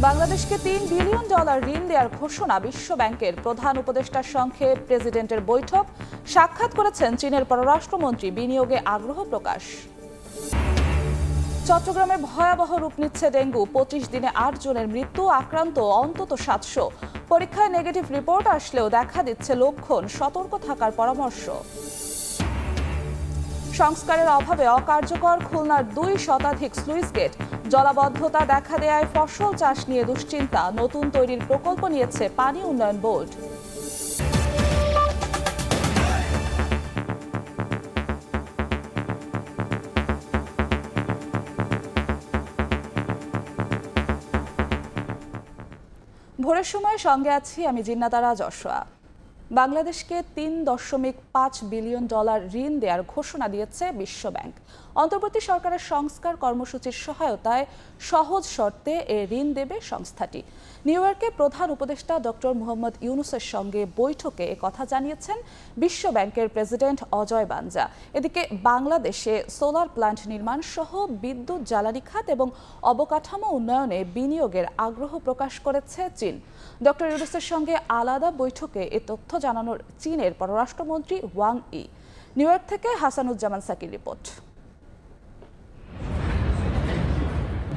বাংলাদেশকে $3 বিলিয়ন ঋণ দেওয়ার ঘোষণা বিশ্ব ব্যাংকের প্রধান উপদেষ্টার সঙ্গে প্রেসিডেন্টের বৈঠক। সাক্ষাৎ করেছেন চীনের পররাষ্ট্রমন্ত্রী, বিনিয়োগে আগ্রহ প্রকাশ। চট্টগ্রামে ভয়াবহ রূপ নিচ্ছে ডেঙ্গু, 25 দিনে 8 জনের মৃত্যু, আক্রান্ত অন্তত 700। পরীক্ষায় নেগেটিভ রিপোর্ট আসলেও দেখা দিচ্ছে লক্ষণ, সতর্ক থাকার পরামর্শ। সংস্কারের অভাবে অকার্যকর খুলনার 2 শতাধিক স্লুইস গেট, জলাবদ্ধতা দেখা দেয়ায় ফসল চাষ নিয়ে দুশ্চিন্তা, নতুন তৈরির প্রকল্প নিয়েছে পানি উন্নয়ন বোর্ড। ভোরের সময় সঙ্গে আছি আমি জিন্নাতারা যশোয়া। বাংলাদেশকে $3.5 বিলিয়ন ঋণ দেওয়ার ঘোষণা দিয়েছে বিশ্ব ব্যাংক। অন্তর্বর্তী সরকারের সংস্কার কর্মসূচির সহায়তায় সহজ শর্তে এ ঋণ দেবে সংস্থাটি। নিউ ইয়র্কে প্রধান উপদেষ্টা ডক্টর মোহাম্মদ ইউনুসের সঙ্গে বৈঠকে একথা জানিয়েছেন বিশ্ব ব্যাংকের প্রেসিডেন্ট অজয় বাঞ্জা। এদিকে বাংলাদেশে সোলার প্ল্যান্ট নির্মাণ সহ বিদ্যুৎ, জ্বালানি খাত এবং অবকাঠামো উন্নয়নে বিনিয়োগের আগ্রহ প্রকাশ করেছে চীন। ডক্টর ইউনুসের সঙ্গে আলাদা বৈঠকে এ তথ্য জানানোর চীনের পররাষ্ট্রমন্ত্রী ওয়াং ই। নিউ ইয়র্ক থেকে হাসানুজ্জামান সাকির রিপোর্ট।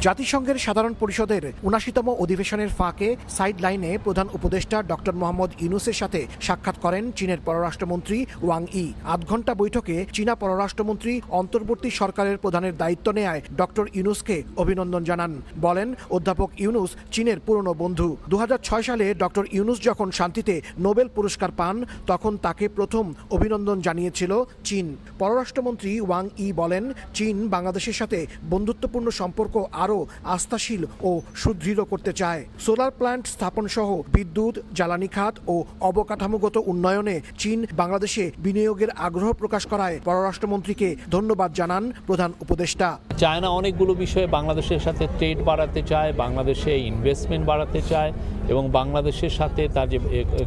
জাতিসংঘের সাধারণ পরিষদের ৭৯তম অধিবেশনের ফাঁকে সাইড লাইনে প্রধান উপদেষ্টা ডক্টর মোহাম্মদ ইউনুসের সাথে সাক্ষাৎ করেন চীনের পররাষ্ট্রমন্ত্রী ওয়াং ই। আধ ঘণ্টা বৈঠকে চীনা পররাষ্ট্রমন্ত্রী অন্তর্বর্তী সরকারের প্রধানের দায়িত্ব নেয়ায় ডক্টর ইউনুসকে অভিনন্দন জানান। বলেন, অধ্যাপক ইউনুস চীনের পুরনো বন্ধু। ২০০৬ সালে ডক্টর ইউনুস যখন শান্তিতে নোবেল পুরস্কার পান, তখন তাকে প্রথম অভিনন্দন জানিয়েছিল চীন। পররাষ্ট্রমন্ত্রী ওয়াং ই বলেন, চীন বাংলাদেশের সাথে বন্ধুত্বপূর্ণ সম্পর্ক আরও আস্থাশীল ও সুদৃঢ় করতে চায়। সোলার প্ল্যান্ট স্থাপন সহ বিদ্যুৎ, জ্বালানি খাত ও অবকাঠামোগত উন্নয়নে চীন বাংলাদেশে বিনিয়োগের আগ্রহ প্রকাশ করায় পররাষ্ট্রমন্ত্রীকে ধন্যবাদ জানান প্রধান উপদেষ্টা। চায়না অনেকগুলো বিষয়ে বাংলাদেশের সাথে ট্রেড বাড়াতে চায়, বাংলাদেশে ইনভেস্টমেন্ট বাড়াতে চায় এবং বাংলাদেশের সাথে তার যে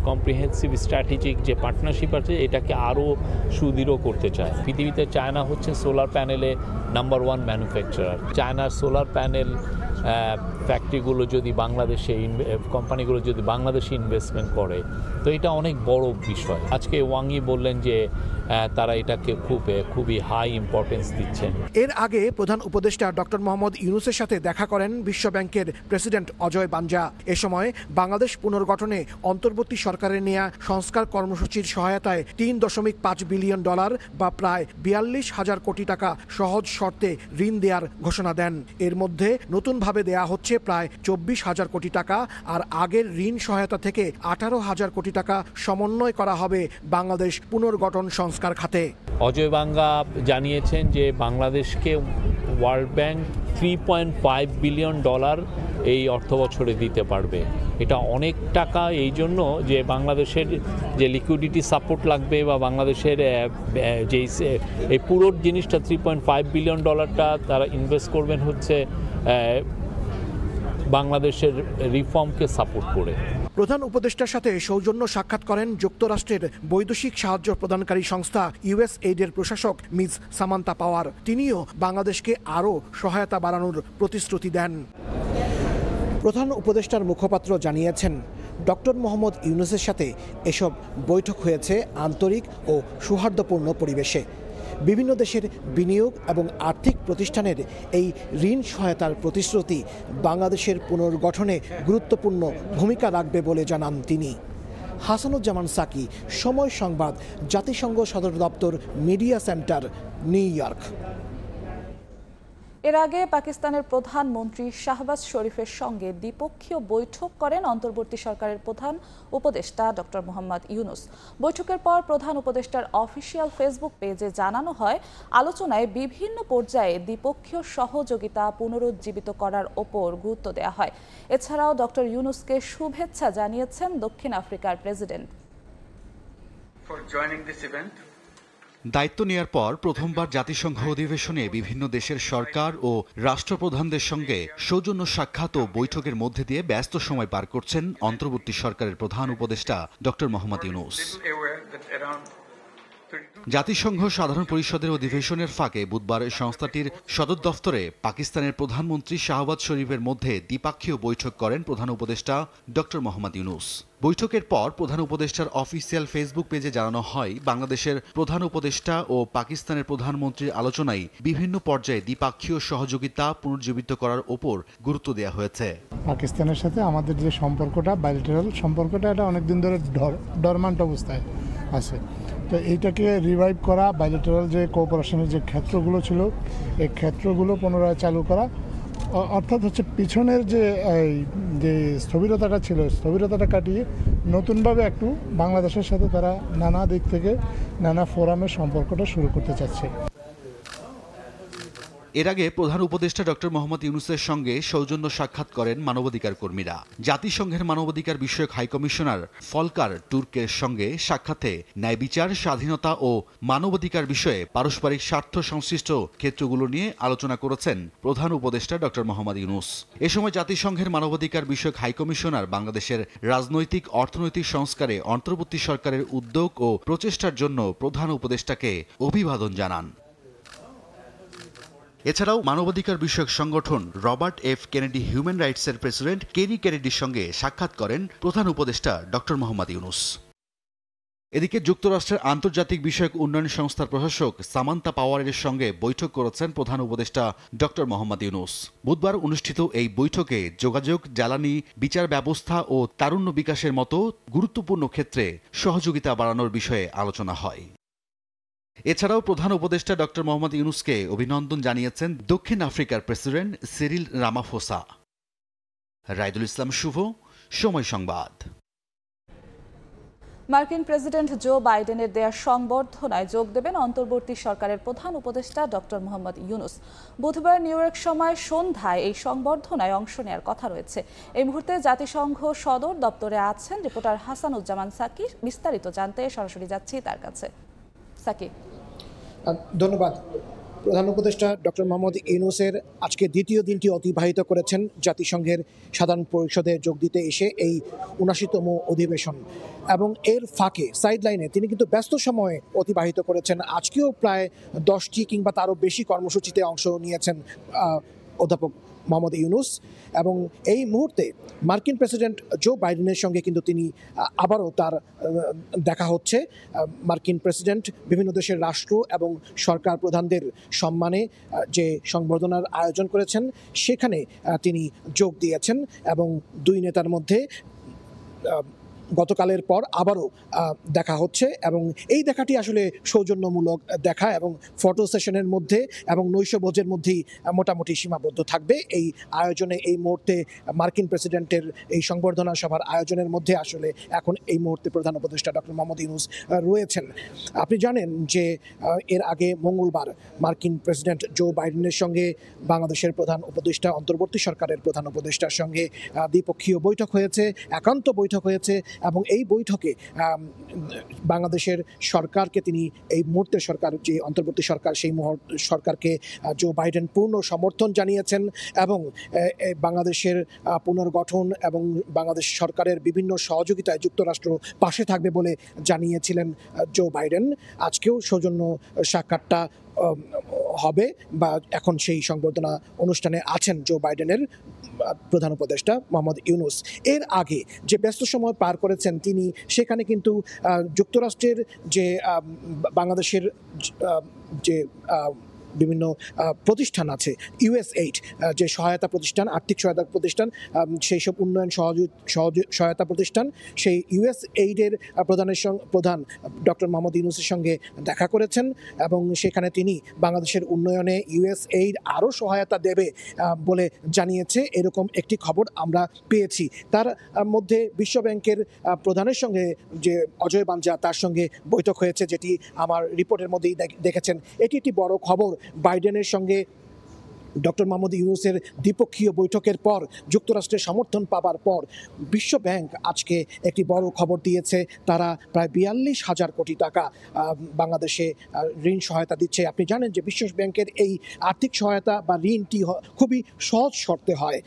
কম্প্রিহেন্সিভ স্ট্র্যাটেজিক যে পার্টনারশিপ আছে এটাকে আরও সুদৃঢ় করতে চায়। পৃথিবীতে চায়না হচ্ছে সোলার প্যানেলে নাম্বার 1 ম্যানুফ্যাকচারার। চায়নার সোলার প্যানেল ফ্যাক্টরিগুলো যদি বাংলাদেশে কোম্পানিগুলো যদি বাংলাদেশে ইনভেস্টমেন্ট করে তো এটা অনেক বড় বিষয়। আজকে ওয়াংই বললেন যে তারা এটাকে খুবই হাই ইম্পর্টেন্স দিচ্ছেন। এর আগে প্রধান উপদেষ্টা ডক্টর মোহাম্মদ ইউনুসের সাথে দেখা করেন বিশ্ব ব্যাংকের প্রেসিডেন্ট অজয় বাঞ্জা। এ সময় বাংলাদেশ পুনর্গঠনে অন্তর্বর্তী সরকারের নেয়া সংস্কার কর্মসূচির সহায়তায় $3.5 বিলিয়ন বা প্রায় ৪২,০০০ কোটি টাকা সহজ শর্তে ঋণ দেওয়ার ঘোষণা দেন। এর মধ্যে নতুনভাবে দেয়া হচ্ছে প্রায় ২৪,০০০ কোটি টাকা, আর আগের ঋণ সহায়তা থেকে ১৮,০০০ কোটি টাকা সমন্বয় করা হবে বাংলাদেশ পুনর্গঠন সংস্কার খাতে। অজয় বাঙ্গা জানিয়েছেন যে বাংলাদেশকে ওয়ার্ল্ড ব্যাংক $3.5 বিলিয়ন এই অর্থ বছরে দিতে পারবে। এটা অনেক টাকা এই জন্য যে বাংলাদেশের যে লিকুইডিটি সাপোর্ট লাগবে বা বাংলাদেশের যে এই পুরো জিনিসটা $3.5 বিলিয়ন তারা ইনভেস্ট করবেন হচ্ছে বাংলাদেশের রিফর্মকে সাপোর্ট করে। প্রধান উপদেষ্টার সাথে সৌজন্য সাক্ষাৎ করেন যুক্তরাষ্ট্রের বৈদেশিক সাহায্য প্রদানকারী সংস্থা ইউএসএইডের প্রশাসক মিস সামান্তা পাওয়ার। তিনিও বাংলাদেশকে আরও সহায়তা বাড়ানোর প্রতিশ্রুতি দেন। প্রধান উপদেষ্টার মুখপাত্র জানিয়েছেন, ডক্টর মোহাম্মদ ইউনুসের সাথে এসব বৈঠক হয়েছে আন্তরিক ও সৌহার্দ্যপূর্ণ পরিবেশে। বিভিন্ন দেশের বিনিয়োগ এবং আর্থিক প্রতিষ্ঠানের এই ঋণ সহায়তার প্রতিশ্রুতি বাংলাদেশের পুনর্গঠনে গুরুত্বপূর্ণ ভূমিকা রাখবে বলে জানান তিনি। হাসানুজ্জামান সাকি, সময় সংবাদ, জাতিসংঘ সদর দপ্তর, মিডিয়া সেন্টার, নিউ ইয়র্ক। এর আগে পাকিস্তানের প্রধানমন্ত্রী শাহবাজ শরীফের সঙ্গে দ্বিপক্ষীয় বৈঠক করেন অন্তর্বর্তী সরকারের প্রধান উপদেষ্টা ডক্টর মোহাম্মদ ইউনুস। বৈঠকের পর প্রধান উপদেষ্টার অফিসিয়াল ফেসবুক পেজে জানানো হয়, আলোচনায় বিভিন্ন পর্যায়ে দ্বিপক্ষীয় সহযোগিতা পুনরুজ্জীবিত করার ওপর গুরুত্ব দেওয়া হয়। এছাড়াও ডক্টর ইউনুসকে শুভেচ্ছা জানিয়েছেন দক্ষিণ আফ্রিকার প্রেসিডেন্ট। দায়িত্ব নেয়ার পর প্রথমবার জাতিসংঘ অধিবেশনে বিভিন্ন দেশের সরকার ও রাষ্ট্রপ্রধানদের সঙ্গে সৌজন্য সাক্ষাৎ ও বৈঠকের মধ্যে দিয়ে ব্যস্ত সময় পার করছেন অন্তর্বর্তী সরকারের প্রধান উপদেষ্টা ডক্টর মোহাম্মদ ইউনুস। জাতিসংঘ সাধারণ পরিষদের অধিবেশনের ফাঁকে বুধবার সংস্থাটির সদর দফতরে পাকিস্তানের প্রধানমন্ত্রী শাহবাজ শরীফের মধ্যে দ্বিপাক্ষীয় বৈঠক করেন প্রধান উপদেষ্টা ডক্টর মোহাম্মদ ইউনূস। বৈঠকের পর প্রধান উপদেষ্টার অফিসিয়াল ফেসবুক পেজে জানানো হয়, বাংলাদেশের প্রধান উপদেষ্টা ও পাকিস্তানের প্রধানমন্ত্রীর আলোচনায় বিভিন্ন পর্যায়ে দ্বিপাক্ষীয় সহযোগিতা পুনর্জীবিত করার ওপর গুরুত্ব দেওয়া হয়েছে। পাকিস্তানের সাথে আমাদের যে সম্পর্কটা, বাইলেটারাল সম্পর্কটা, এটা অনেকদিন ধরে ডরমান্ট অবস্থায় আছে। তো এইটাকে রিভাইভ করা, বাইলেটারাল যে কোঅপারেশনের যে ক্ষেত্রগুলো ছিল, এই ক্ষেত্রগুলো পুনরায় চালু করা, অর্থাৎ হচ্ছে পিছনের যে স্থবিরতাটা ছিল, স্থবিরতাটা কাটিয়ে নতুনভাবে একটু বাংলাদেশের সাথে তারা নানা দিক থেকে নানা ফোরামের সম্পর্কটা শুরু করতে চাচ্ছে। এর আগে প্রধান উপদেষ্টা ডক্টর মোহাম্মদ ইউনূসের সঙ্গে সৌজন্য সাক্ষাৎ করেন মানবাধিকার কর্মীরা। জাতিসংঘের মানবাধিকার বিষয়ক হাইকমিশনার ফলকার টুর্কের সঙ্গে সাক্ষাতে ন্যায় বিচার, স্বাধীনতা ও মানবাধিকার বিষয়ে পারস্পরিক স্বার্থ সংশ্লিষ্ট ক্ষেত্রগুলো নিয়ে আলোচনা করেছেন প্রধান উপদেষ্টা ডক্টর মোহাম্মদ ইউনূস। এ সময় জাতিসংঘের মানবাধিকার বিষয়ক হাইকমিশনার বাংলাদেশের রাজনৈতিক অর্থনৈতিক সংস্কারে অন্তর্বর্তী সরকারের উদ্যোগ ও প্রচেষ্টার জন্য প্রধান উপদেষ্টাকে অভিবাদন জানান। এছাড়াও মানবাধিকার বিষয়ক সংগঠন রবার্ট এফ কেনেডি হিউম্যান রাইটসের প্রেসিডেন্ট কেরি কেনেডির সঙ্গে সাক্ষাৎ করেন প্রধান উপদেষ্টা ডক্টর মোহাম্মদ ইউনূস। এদিকে যুক্তরাষ্ট্রের আন্তর্জাতিক বিষয়ক উন্নয়ন সংস্থার প্রশাসক সামান্তা পাওয়ারের সঙ্গে বৈঠক করেছেন প্রধান উপদেষ্টা ডক্টর মোহাম্মদ ইউনূস। বুধবার অনুষ্ঠিত এই বৈঠকে যোগাযোগ, জ্বালানি, বিচার ব্যবস্থা ও তারুণ্য বিকাশের মতো গুরুত্বপূর্ণ ক্ষেত্রে সহযোগিতা বাড়ানোর বিষয়ে আলোচনা হয়। এছাড়াও প্রধান উপদেষ্টা ডক্টর মোহাম্মদ ইউনূসকে অভিনন্দন জানিয়েছেন দক্ষিণ আফ্রিকার প্রেসিডেন্ট সিরিল রামাফোসা। রাইদুল ইসলাম শুভ, সময় সংবাদ। মার্কিন প্রেসিডেন্ট জো বাইডেনের দেয়া সংবর্ধনায় যোগ দেবেন অন্তর্বর্তী সরকারের প্রধান উপদেষ্টা ডক্টর মোহাম্মদ ইউনূস। বুধবার নিউ ইয়র্ক সময় সন্ধ্যায় এই সংবর্ধনায় অংশ নেওয়ার কথা রয়েছে। এই মুহূর্তে জাতিসংঘ সদর দপ্তরে আছেন রিপোর্টার হাসানুজ্জামান সাকি। বিস্তারিত জানতে সরাসরি যাচ্ছি তার কাছে। সাকি। ধন্যবাদ। প্রধান উপদেষ্টা ডক্টর মোহাম্মদ ইউনূসের আজকে দ্বিতীয় দিনটি অতিবাহিত করেছেন জাতিসংঘের সাধারণ পরিষদে যোগ দিতে এসে এই ৭৯তম অধিবেশন, এবং এর ফাঁকে সাইডলাইনে তিনি কিন্তু ব্যস্ত সময়ে অতিবাহিত করেছেন। আজকেও প্রায় 10টি কিংবা তারও বেশি কর্মসূচিতে অংশ নিয়েছেন অধ্যাপক মোহাম্মদ ইউনূস, এবং এই মুহূর্তে মার্কিন প্রেসিডেন্ট জো বাইডেনের সঙ্গে কিন্তু তিনি আবারও তার দেখা হচ্ছে। মার্কিন প্রেসিডেন্ট বিভিন্ন দেশের রাষ্ট্র এবং সরকার প্রধানদের সম্মানে যে সংবর্ধনার আয়োজন করেছেন সেখানে তিনি যোগ দিয়েছেন, এবং দুই নেতার মধ্যে গতকালের পর আবারও দেখা হচ্ছে, এবং এই দেখাটি আসলে সৌজন্যমূলক দেখা এবং ফটো সেশনের মধ্যে এবং নৈশভোজের মধ্যেই মোটামুটি সীমাবদ্ধ থাকবে এই আয়োজনে। এই মুহূর্তে মার্কিন প্রেসিডেন্টের এই সংবর্ধনা সভার আয়োজনের মধ্যে আসলে এখন এই মুহূর্তে প্রধান উপদেষ্টা ডক্টর মোহাম্মদ ইউনূস রয়েছেন। আপনি জানেন যে এর আগে মঙ্গলবার মার্কিন প্রেসিডেন্ট জো বাইডেনের সঙ্গে বাংলাদেশের প্রধান উপদেষ্টা, অন্তর্বর্তী সরকারের প্রধান উপদেষ্টার সঙ্গে দ্বিপক্ষীয় বৈঠক হয়েছে, একান্ত বৈঠক হয়েছে, এবং এই বৈঠকে বাংলাদেশের সরকারকে তিনি, এই মুহূর্তের সরকার যে অন্তর্বর্তী সরকার, সেই সরকারকে জো বাইডেন পূর্ণ সমর্থন জানিয়েছেন, এবং বাংলাদেশের পুনর্গঠন এবং বাংলাদেশ সরকারের বিভিন্ন সহযোগিতায় যুক্তরাষ্ট্র পাশে থাকবে বলে জানিয়েছিলেন জো বাইডেন। আজকেও সৌজন্য সাক্ষাৎটা হবে, বা এখন সেই সংবর্ধনা অনুষ্ঠানে আছেন জো বাইডেনের প্রধান উপদেষ্টা মোহাম্মদ ইউনূস। এর আগে যে ব্যস্ত সময় পার করেছেন তিনি, সেখানে কিন্তু যুক্তরাষ্ট্রের যে বাংলাদেশের যে বিভিন্ন প্রতিষ্ঠান আছে, USAID যে সহায়তা প্রতিষ্ঠান, আর্থিক সহায়তা প্রতিষ্ঠান, সেই সব উন্নয়ন সহায়তা প্রতিষ্ঠান, সেই USAID-এর প্রধান ডক্টর মোহাম্মদ ইউনূসের সঙ্গে দেখা করেছেন, এবং সেখানে তিনি বাংলাদেশের উন্নয়নে USAID আরও সহায়তা দেবে বলে জানিয়েছে, এরকম একটি খবর আমরা পেয়েছি। তার মধ্যে বিশ্বব্যাংকের প্রধানের সঙ্গে যে অজয় বানজা, তার সঙ্গে বৈঠক হয়েছে, যেটি আমার রিপোর্টের মধ্যেই দেখেছেন। এটি একটি বড় খবর। বাইডেনের সঙ্গে ডক্টর মোহাম্মদ ইউনূসের দ্বিপক্ষীয় বৈঠকের পর, যুক্তরাষ্ট্রের সমর্থন পাবার পর, বিশ্ব ব্যাংক আজকে একটি বড় খবর দিয়েছে। তারা প্রায় 42,000 কোটি টাকা বাংলাদেশে ঋণ সহায়তা দিচ্ছে। আপনি জানেন যে বিশ্ব ব্যাংকের এই আর্থিক সহায়তা বা ঋণটি খুবই সহজ শর্তে হয়।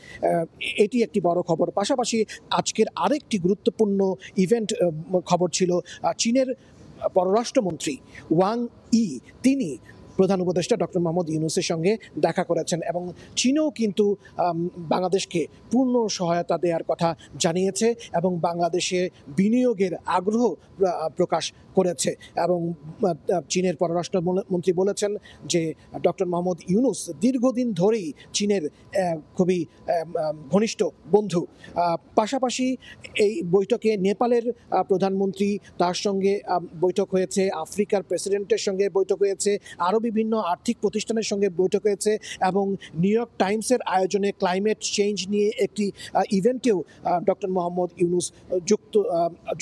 এটি একটি বড় খবর। পাশাপাশি আজকের আরেকটি গুরুত্বপূর্ণ ইভেন্ট খবর ছিল চীনের পররাষ্ট্রমন্ত্রী ওয়াং ই তিনি প্রধান উপদেষ্টা ডক্টর মোহাম্মদ ইউনূসের সঙ্গে দেখা করেছেন এবং চীনও কিন্তু বাংলাদেশকে পূর্ণ সহায়তা দেওয়ার কথা জানিয়েছে এবং বাংলাদেশে বিনিয়োগের আগ্রহ প্রকাশ করেছে এবং চীনের পররাষ্ট্রমন্ত্রী বলেছেন যে ডক্টর মোহাম্মদ ইউনূস দীর্ঘদিন ধরেই চীনের খুবই ঘনিষ্ঠ বন্ধু। পাশাপাশি এই বৈঠকে নেপালের প্রধানমন্ত্রী তার সঙ্গে বৈঠক হয়েছে, আফ্রিকার প্রেসিডেন্টের সঙ্গে বৈঠক হয়েছে, আরও বিভিন্ন আর্থিক প্রতিষ্ঠানের সঙ্গে বৈঠক হয়েছে এবং নিউ ইয়র্ক টাইমসের আয়োজনে ক্লাইমেট চেঞ্জ নিয়ে একটি ইভেন্টেও ডক্টর মোহাম্মদ ইউনূস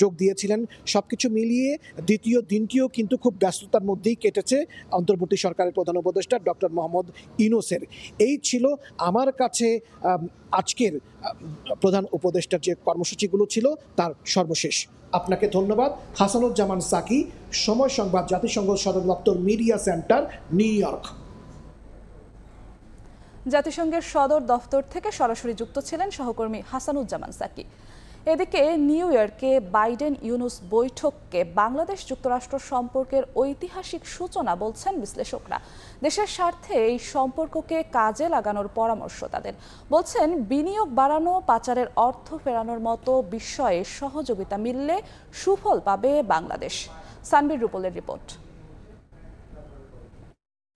যোগ দিয়েছিলেন। সবকিছু মিলিয়ে দ্বিতীয় দিনটিও কিন্তু খুব ব্যস্ততার মধ্যেই কেটেছে অন্তর্বর্তী সরকারের প্রধান উপদেষ্টা ডক্টর মোহাম্মদ ইউনূসের। এই ছিল আমার কাছে আজকের প্রধান উপদেষ্টার যে কর্মসূচিগুলো ছিল তার সর্বশেষ। আপনাকে ধন্যবাদ। হাসানুজ্জামান সাকি, সময় সংবাদ, জাতিসংঘ সদর দপ্তর, মিডিয়া সেন্টার, নিউ ইয়র্ক। জাতিসংঘের সদর দফতর থেকে সরাসরি যুক্ত ছিলেন সহকর্মী হাসানুজ্জামান সাকি। এদিকে নিউ ইয়র্কে বাইডেন ইউনূস বৈঠককে বাংলাদেশ যুক্তরাষ্ট্র সম্পর্কের ঐতিহাসিক সূচনা বলছেন বিশ্লেষকরা। দেশের স্বার্থে এই সম্পর্ককে কাজে লাগানোর পরামর্শ তাদের। বলছেন বিনিয়োগ বাড়ানো, পাচারের অর্থ ফেরানোর মতো বিষয়ে সহযোগিতা মিললে সুফল পাবে বাংলাদেশ। সানবীর রুপলের রিপোর্ট।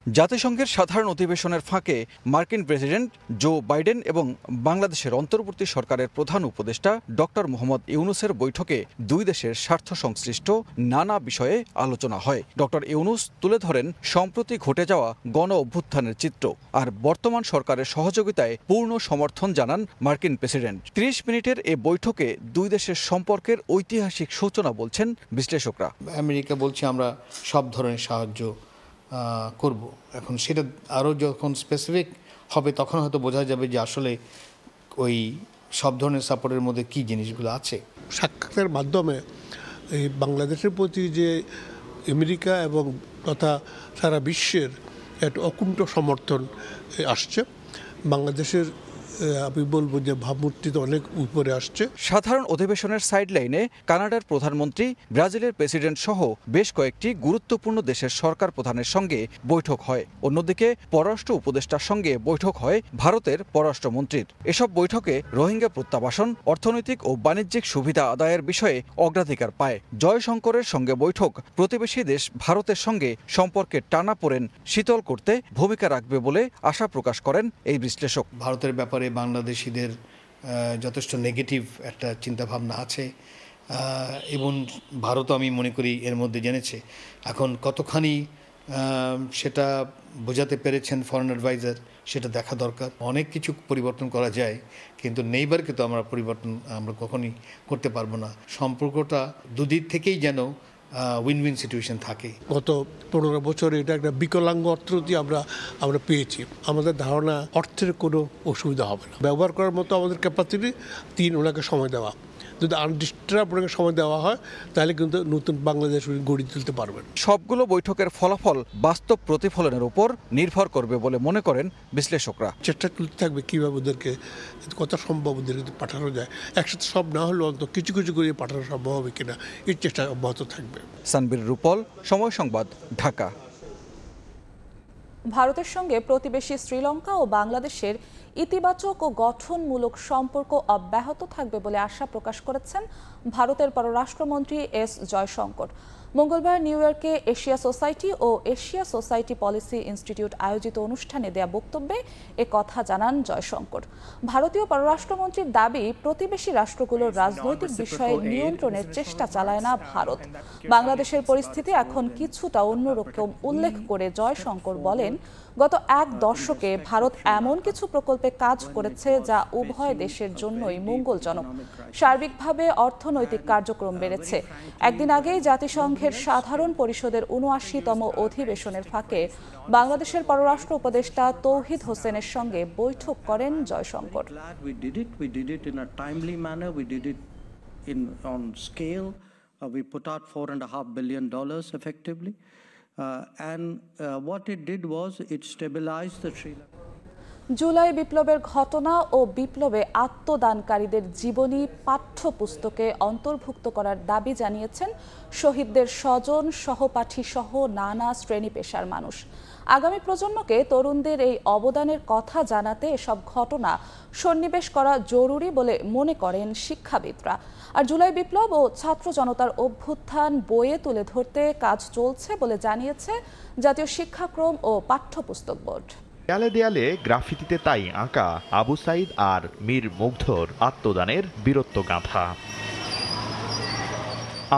জাতিসংঘের সাধারণ অধিবেশনের ফাঁকে মার্কিন প্রেসিডেন্ট জো বাইডেন এবং বাংলাদেশের অন্তর্বর্তী সরকারের প্রধান উপদেষ্টা ডক্টর মোহাম্মদ ইউনূসের বৈঠকে দুই দেশের স্বার্থ সংশ্লিষ্ট নানা বিষয়ে আলোচনা হয়। ডক্টর ইউনূস তুলে ধরেন সম্প্রতি ঘটে যাওয়া গণ অভ্যুত্থানের চিত্র, আর বর্তমান সরকারের সহযোগিতায় পূর্ণ সমর্থন জানান মার্কিন প্রেসিডেন্ট। ৩০ মিনিটের এ বৈঠকে দুই দেশের সম্পর্কের ঐতিহাসিক সূচনা বলছেন বিশ্লেষকরা। আমেরিকা বলছে আমরা সব ধরনের সাহায্য করব। এখন সেটা আরও যখন স্পেসিফিক হবে তখন হয়তো বোঝা যাবে যে আসলে ওই সব ধরনের সাপোর্টের মধ্যে কী জিনিসগুলো আছে। সাক্ষাতের মাধ্যমে এই বাংলাদেশের প্রতি যে আমেরিকা এবং তথা সারা বিশ্বের একটা অকুণ্ঠ সমর্থন আসছে, বাংলাদেশের আমি বলবো যে ভাবমূর্তি তো অনেক উপরে আসছে। সাধারণ অধিবেশনের সাইডলাইনে কানাডার প্রধানমন্ত্রী, ব্রাজিলের প্রেসিডেন্ট সহ বেশ কয়েকটি গুরুত্বপূর্ণ দেশের সরকার প্রধানের সঙ্গে বৈঠক হয়। অন্যদিকে পররাষ্ট্র উপদেষ্টার সঙ্গে বৈঠক হয় ভারতের পররাষ্ট্রমন্ত্রীর। এসব বৈঠকে রোহিঙ্গা প্রত্যাবাসন, অর্থনৈতিক ও বাণিজ্যিক সুবিধা আদায়ের বিষয়ে অগ্রাধিকার পায়। জয়শঙ্করের সঙ্গে বৈঠক প্রতিবেশী দেশ ভারতের সঙ্গে সম্পর্কের টানাপোড়েন শীতল করতে ভূমিকা রাখবে বলে আশা প্রকাশ করেন এই বিশ্লেষক। ভারতের ব্যাপারে বাংলাদেশিদের যথেষ্ট নেগেটিভ একটা চিন্তাভাবনা আছে এবং ভারতও আমি মনে করি এর মধ্যে জেনেছে। এখন কতখানি সেটা বোঝাতে পেরেছেন ফরেন অ্যাডভাইজার সেটা দেখা দরকার। অনেক কিছু পরিবর্তন করা যায়, কিন্তু নেইবারকে তো আমরা কখনই করতে পারবো না। সম্পর্কটা দুদিক থেকেই যেন উইন উইন সিচুয়েশন থাকে। গত 15 বছরে এটা একটা বিকলাঙ্গ অর্থনীতি আমরা পেয়েছি। আমাদের ধারণা অর্থের কোনো অসুবিধা হবে না, ব্যবহার করার মতো আমাদের ক্যাপাসিটি। 3 ওনাকে সময় দেওয়া, যদি আনডিস্টার্ব ওনাকে সময় দেওয়া হয় তাহলে কিন্তু নতুন বাংলাদেশ গড়ে তুলতে পারবেন। সবগুলো বৈঠকের ফলাফল বাস্তব প্রতিফলনের উপর নির্ভর করবে বলে মনে করেন বিশ্লেষকরা। চেষ্টা চলতে থাকবে কীভাবে ওদেরকে কত সম্ভব ওদেরকে পাঠানো যায়। একসাথে সব না হলেও অন্তত কিছু কিছু করে পাঠানো সম্ভব হবে কিনা এর চেষ্টা অব্যাহত থাকবে। সানবীর রুপল, সময় সংবাদ, ঢাকা। ভারতের সঙ্গে প্রতিবেশী শ্রীলঙ্কা ও বাংলাদেশের ইতিবাচক ও গঠনমূলক সম্পর্ক অব্যাহত থাকবে বলে আশা প্রকাশ করেছেন ভারতের পররাষ্ট্রমন্ত্রী এস জয়শঙ্কর। মঙ্গলবার নিউ ইয়র্কে এশিয়া সোসাইটি ও এশিয়া সোসাইটি পলিসি ইনস্টিটিউট আয়োজিত অনুষ্ঠানে দেয়া বক্তব্যে এ কথা জানান জয়শঙ্কর। ভারতীয় পররাষ্ট্রমন্ত্রীর দাবি, প্রতিবেশী রাষ্ট্রগুলোর রাজনৈতিক বিষয়ে নিয়ন্ত্রণের চেষ্টা চালায় না ভারত। বাংলাদেশের পরিস্থিতি এখন কিছুটা অন্যরকম উল্লেখ করে জয়শঙ্কর বলেন, গত 1 দশকে ভারত এমন কিছু প্রকল্পে কাজ করেছে যা উভয় দেশের জন্যই মঙ্গলজনক। সার্বিকভাবে অর্থনৈতিক কার্যক্রম বেড়েছে। একদিন আগেই জাতিসংঘের সাধারণ পরিষদের ৭৯তম অধিবেশনের ফাঁকে বাংলাদেশের পররাষ্ট্র উপদেষ্টা তৌহিদ হোসেনের সঙ্গে বৈঠক করেন Jaishankar. We put out $4.5 billion effectively. What it did was it stabilized the Sri Lanka. July বিপ্লবের ঘটনা ও বিপ্লবে আত্মদানকারীদের জীবনী পাঠ্যপুস্তকে অন্তর্ভুক্ত করার দাবি জানিয়েছেন শহীদদের স্বজন, সহপাঠী সহ নানা শ্রেণী পেশার মানুষ। আগামী প্রজন্মকে তরুণদের এই অবদানের কথা জানাতে এসব ঘটনা সন্নিবেশ করা জরুরি বলে মনে করেন শিক্ষাবিদরা। আর জুলাই বিপ্লব ও ছাত্র জনতার অভ্যুত্থান বইয়ে তুলে ধরতে কাজ চলছে বলে জানিয়েছে জাতীয় শিক্ষাক্রম ও পাঠ্যপুস্তক বোর্ড। দেয়ালে দেয়ালে গ্রাফিতিতে তাই আঁকা আবু সাইদ আর মীর মুগ্ধর আত্মদানের বীরত্ব গাথা।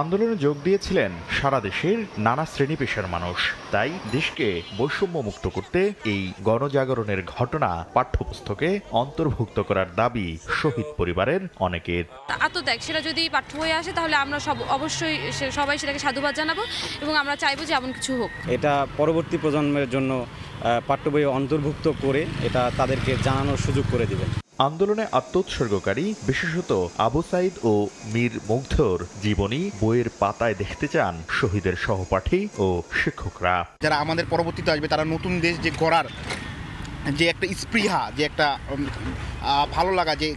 আন্দোলনে যোগ দিয়েছিলেন সারা দেশের নানা শ্রেণী পেশার মানুষ। তাই দেশকে বৈষম্য মুক্ত করতে এই গণজাগরণের ঘটনা পাঠ্যপুস্তকে অন্তর্ভুক্ত করার দাবি শহীদ পরিবারের অনেকের। আত্মত্যাগ সেটা যদি পাঠ্য বইয়ে আসে তাহলে আমরা অবশ্যই সবাই সেটাকে সাধুবাদ জানাবো এবং আমরা চাইবো যে এমন কিছু হোক। এটা পরবর্তী প্রজন্মের জন্য পাঠ্য বইয়ে অন্তর্ভুক্ত করে এটা তাদেরকে জানানোর সুযোগ করে দিবেন। আন্দোলনে আত্মোৎসর্গকারী বিশেষত আবু সাইদ ও মীর মুগ্ধর জীবনী বইয়ের পাতায় দেখতে চান শহীদের সহপাঠী ও শিক্ষকরা। যারা আমাদের পরবর্তীতে আসবে তারা নতুন দেশ যে গড়ার যে একটা স্পৃহা, যে একটা ভালো লাগা, যে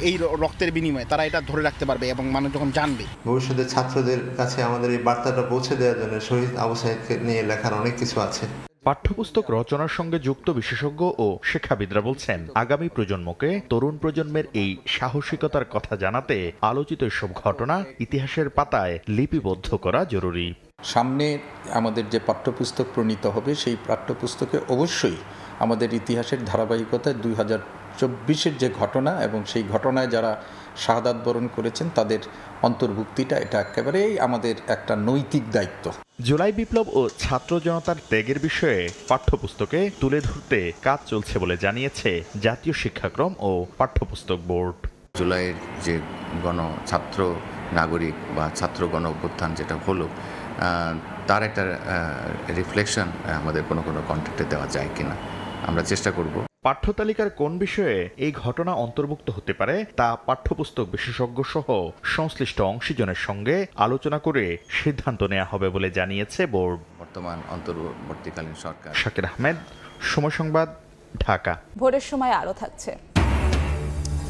এই রক্তের বিনিময়ে তারা এটা ধরে রাখতে পারবে এবং মানুষ যখন জানবে। ভবিষ্যতের ছাত্রদের কাছে আমাদের এই বার্তাটা পৌঁছে দেওয়ার জন্য শহীদ আবু সাইদকে নিয়ে লেখার অনেক কিছু আছে। পাঠ্যপুস্তক রচনার সঙ্গে যুক্ত বিশেষজ্ঞ ও শিক্ষাবিদরা বলছেন, আগামী প্রজন্মকে তরুণ প্রজন্মের এই সাহসিকতার কথা জানাতে আলোচিত এসব ঘটনা ইতিহাসের পাতায় লিপিবদ্ধ করা জরুরি। সামনে আমাদের যে পাঠ্যপুস্তক প্রণীত হবে সেই পাঠ্যপুস্তকে অবশ্যই আমাদের ইতিহাসের ধারাবাহিকতায় 2024-এর যে ঘটনা এবং সেই ঘটনায় যারা শাহাদাত বরণ করেছেন তাদের অন্তর্ভুক্তিটা এটা একেবারেই আমাদের একটা নৈতিক দায়িত্ব। জুলাই বিপ্লব ও ছাত্র জনতার ত্যাগের বিষয়ে পাঠ্যপুস্তকে তুলে ধরতে কাজ চলছে বলে জানিয়েছে জাতীয় শিক্ষাক্রম ও পাঠ্যপুস্তক বোর্ড। জুলাইয়ের যে ছাত্র নাগরিক বা ছাত্র গণ অভ্যুত্থান যেটা হলো তার একটা রিফ্লেকশন আমাদের কোনো কন্টেন্টে দেওয়া যায় কিনা আমরা চেষ্টা করব। পাঠ্যতালিকার কোন বিষয়ে এই ঘটনা অন্তর্ভুক্ত হতে পারে তা পাঠ্যপুস্তক বিশেষজ্ঞ সহ সংশ্লিষ্ট অংশীজনের সঙ্গে আলোচনা করে সিদ্ধান্ত নেওয়া হবে বলে জানিয়েছে বোর্ড। বর্তমান অন্তর্বর্তীকালীন সরকার। শাকির আহমেদ, সময় সংবাদ, ঢাকা। ভোরের সময় আরো থাকছে।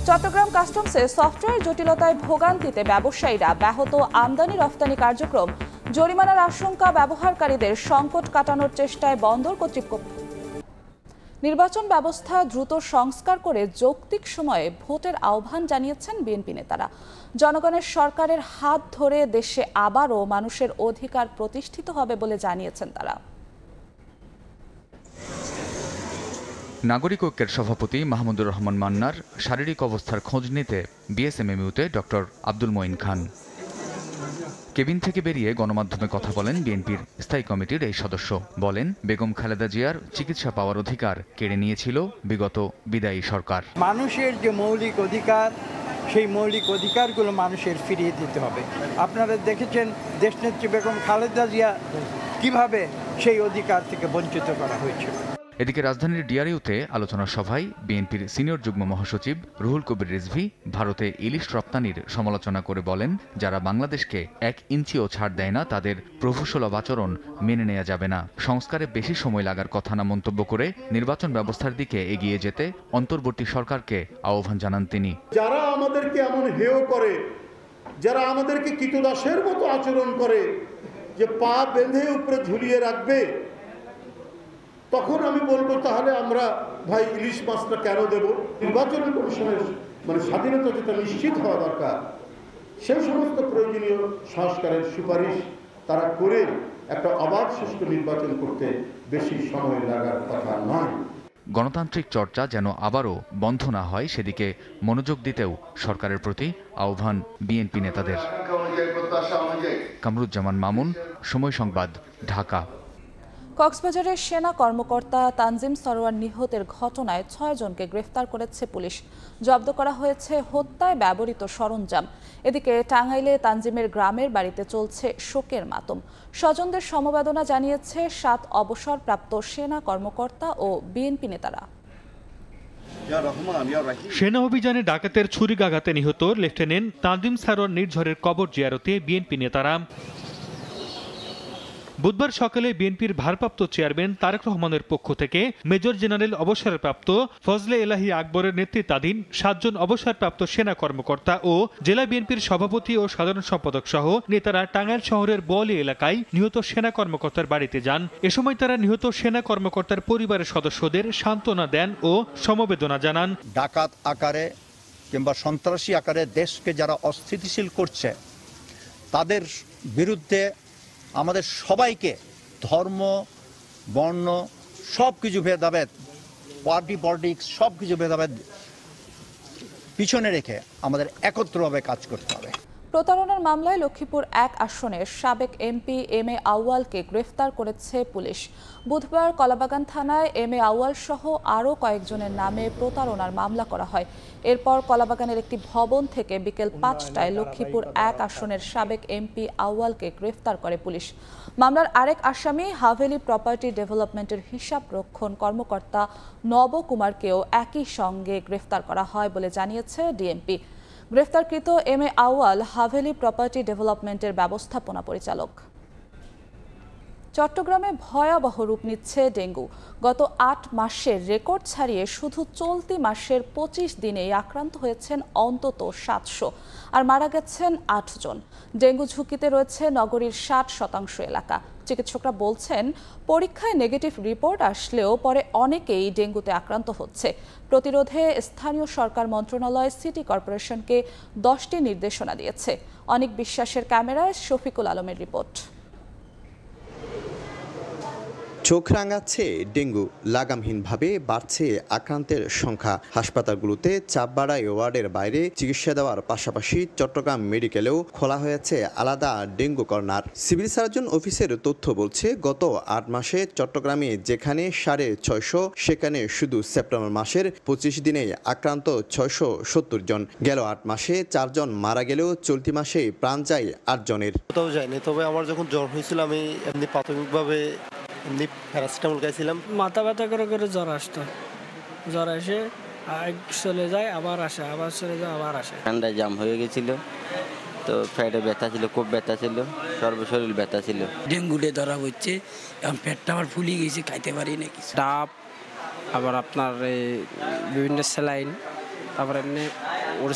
চট্টগ্রাম কাস্টমসে সফটওয়্যার জটিলতায় ভোগান্তিতে ব্যবসায়ীরা, ব্যাহত আমদানি রফতানি কার্যক্রম, জরিমানার আশঙ্কা, ব্যবহারকারীদের সংকট কাটানোর চেষ্টায় বন্দর কর্তৃপক্ষ নির্বাচন ব্যবস্থা দ্রুত সংস্কার করে যৌক্তিক সময়ে ভোটের আহ্বান জানিয়েছেন বিএনপি নেতারা। জনগণের সরকারের হাত ধরে দেশে আবারও মানুষের অধিকার প্রতিষ্ঠিত হবে বলে জানিয়েছেন তারা। নাগরিক ঐক্যের সভাপতি মাহমুদুর রহমান মান্নার শারীরিক অবস্থার খোঁজ নিতে বিএসএমএমইউতে ডক্টর আব্দুল মঈন খান। কেবিন থেকে বেরিয়ে গণমাধ্যমে কথা বলেন বিএনপির স্থায়ী কমিটির এই সদস্য। বলেন, বেগম খালেদা জিয়ার চিকিৎসা পাওয়ার অধিকার কেড়ে নিয়েছিল বিগত বিদায়ী সরকার। মানুষের যে মৌলিক অধিকার, সেই মৌলিক অধিকারগুলো মানুষের ফিরিয়ে দিতে হবে। আপনারা দেখেছেন দেশনেত্রী বেগম খালেদা জিয়া কিভাবে সেই অধিকার থেকে বঞ্চিত করা হয়েছিল। এদিকে রাজধানীর ডিআরইউতে আলোচনা সভায় বিএনপির সিনিয়র যুগ্ম মহাসচিব রুহুল কবির রিজভী ভারতে ইলিশ রপ্তানির সমালোচনা করে বলেন, যারা বাংলাদেশকে 1 ইঞ্চিও ছাড় দেয় না তাদের প্রভূসুলভ আচরণ মেনে নেওয়া যাবে না। সংস্কারে বেশি সময় লাগার কথা না মন্তব্য করে নির্বাচন ব্যবস্থার দিকে এগিয়ে যেতে অন্তর্বর্তী সরকারকে আহ্বান জানান তিনি। যারা আমাদেরকে এমন হেয় করে, যারা আমাদেরকে কীটদাসের মতো আচরণ করে, যে পা বেঁধে উপরে ঝুলিয়ে রাখবে, তখন আমি বলবো তাহলে আমরা ভাই ইলিশ মাছটা কেন দেব? নির্বাচন কমিশনের স্বাধীনতা যেটা নিশ্চিত হওয়া দরকার, সেই সমস্ত প্রয়োজনীয় সংস্কারের সুপারিশ তারা করে একটা অবাধ সুষ্ঠু নির্বাচন করতে বেশি সময় লাগার কথা নয়। গণতান্ত্রিক চর্চা যেন আবারও বন্ধ না হয় সেদিকে মনোযোগ দিতেও সরকারের প্রতি আহ্বান বিএনপি নেতাদের। কামরুজ্জামান মামুন, সময় সংবাদ, ঢাকা। কক্সবাজারের সেনা কর্মকর্তা তানজিম সরোয়ার নিহতের ঘটনায় 6 জনকে গ্রেফতার করেছে পুলিশ। জব্দ করা হয়েছে হত্যায় ব্যবহৃত সরঞ্জাম। এদিকে টাঙ্গাইলে তানজিমের গ্রামের বাড়িতে চলছে শোকের মাতম। স্বজনদের সমবেদনা জানিয়েছে 7 অবসরপ্রাপ্ত সেনা কর্মকর্তা ও বিএনপি নেতারা। সেনা অভিযানে ডাকাতের ছুরিকাঘাতে নিহত লেফটেন্যান্ট তানজিম সরোয়ার নির্ঝরের কবর জিয়ারতে বিএনপি নেতারা। বুধবার সকালে বিএনপির ভারপ্রাপ্ত চেয়ারম্যান তারেক রহমানের পক্ষ থেকে মেজর জেনারেল অবসরপ্রাপ্ত ফজলে এলাহি আকবরের নেতৃত্বাধীন 7 জন অবসরপ্রাপ্ত সেনা কর্মকর্তা ও জেলা বিএনপির সভাপতি ও সাধারণ সম্পাদক সহ নেতারা টাঙ্গাইল শহরের বোয়ালি এলাকায় নিহত সেনা কর্মকর্তার বাড়িতে যান। এ সময় তারা নিহত সেনা কর্মকর্তার পরিবারের সদস্যদের সান্ত্বনা দেন ও সমবেদনা জানান। ডাকাত আকারে কিংবা সন্ত্রাসী আকারে দেশকে যারা অস্থিতিশীল করছে তাদের বিরুদ্ধে আমাদের সবাইকে ধর্ম, বর্ণ সব কিছু ভেদাভেদ, পার্টি পলিটিক্স সব কিছু ভেদাভেদ পিছনে রেখে আমাদের একত্রভাবে কাজ করতে হবে। প্রতারণার মামলায় লক্ষ্মীপুর 1 আসনের সাবেক এমপি এম এ আউয়ালকে গ্রেফতার করেছে পুলিশ। বুধবার কলাবাগান থানায় এম এ আউয়াল সহ আরও কয়েকজনের নামে প্রতারণার মামলা করা হয়। এরপর কলাবাগানের একটি ভবন থেকে বিকেল 5টায় লক্ষ্মীপুর 1 আসনের সাবেক এমপি আউয়ালকে গ্রেফতার করে পুলিশ। মামলার আরেক আসামি হাভেলি প্রপার্টি ডেভেলপমেন্টের হিসাব রক্ষণ কর্মকর্তা নবকুমারকেও একই সঙ্গে গ্রেফতার করা হয় বলে জানিয়েছে ডিএমপি। গ্রেফতারকৃত এম এ আউয়াল হাভেলি প্রপার্টি ডেভেলপমেন্টের ব্যবস্থাপনা পরিচালক। চট্টগ্রামে ভয়াবহ রূপ নিচ্ছে ডেঙ্গু। গত 8 মাসের রেকর্ড ছাড়িয়ে শুধু চলতি মাসের 25 দিনেই আক্রান্ত হয়েছেন অন্তত 700 আর মারা গেছেন 8 জন। ডেঙ্গু ঝুঁকিতে রয়েছে নগরীর 60% এলাকা। চিকিৎসকরা বলছেন পরীক্ষায় নেগেটিভ রিপোর্ট আসলেও পরে অনেকেই ডেঙ্গুতে আক্রান্ত হচ্ছে। প্রতিরোধে স্থানীয় সরকার মন্ত্রণালয় সিটি কর্পোরেশনকে 10টি নির্দেশনা দিয়েছে। অনেক বিশ্বাসের ক্যামেরায় শফিকুল আলমের রিপোর্ট। চোখ রাঙাচ্ছে ডেঙ্গু, লাগামহীনভাবে বাড়ছে আক্রান্তের সংখ্যা। হাসপাতালগুলোতে চাপ বাড়ায় ওয়ার্ডের বাইরে চিকিৎসা দেওয়ার পাশাপাশি চট্টগ্রাম মেডিকেলেও খোলা হয়েছে আলাদা ডেঙ্গু কর্নার। সিভিল সার্জন অফিসের তথ্য বলছে গত 8 মাসে চট্টগ্রামে যেখানে 650 সেখানে শুধু সেপ্টেম্বর মাসের 25 দিনে আক্রান্ত 670 জন। গেল 8 মাসে 4 জন মারা গেলেও চলতি মাসে প্রাণ যায় 8 জনের। কোথাও যায়নি, তবে আমার যখন জ্বর হয়েছিল আমি এমনি প্রাথমিকভাবে প্যারাসিটামল খাইছিলাম। মাথা ব্যথা করে করে জ্বর আসতো, জ্বর এসে চলে যায় আবার আসে, আবার চলে যায় আবার আসে। ঠান্ডায় জাম হয়ে গেছিল, তো পেটে ব্যথা ছিল, খুব ব্যথা ছিল, সর্বশরীর ব্যথা ছিল। ডেঙ্গুতে ধরা হচ্ছে, এখন পেটটা আমার ফুলে গেছে, খাইতে পারি না কিছু। ডাব, আবার আপনার বিভিন্ন স্যালাইন, তারপর এমনি ওর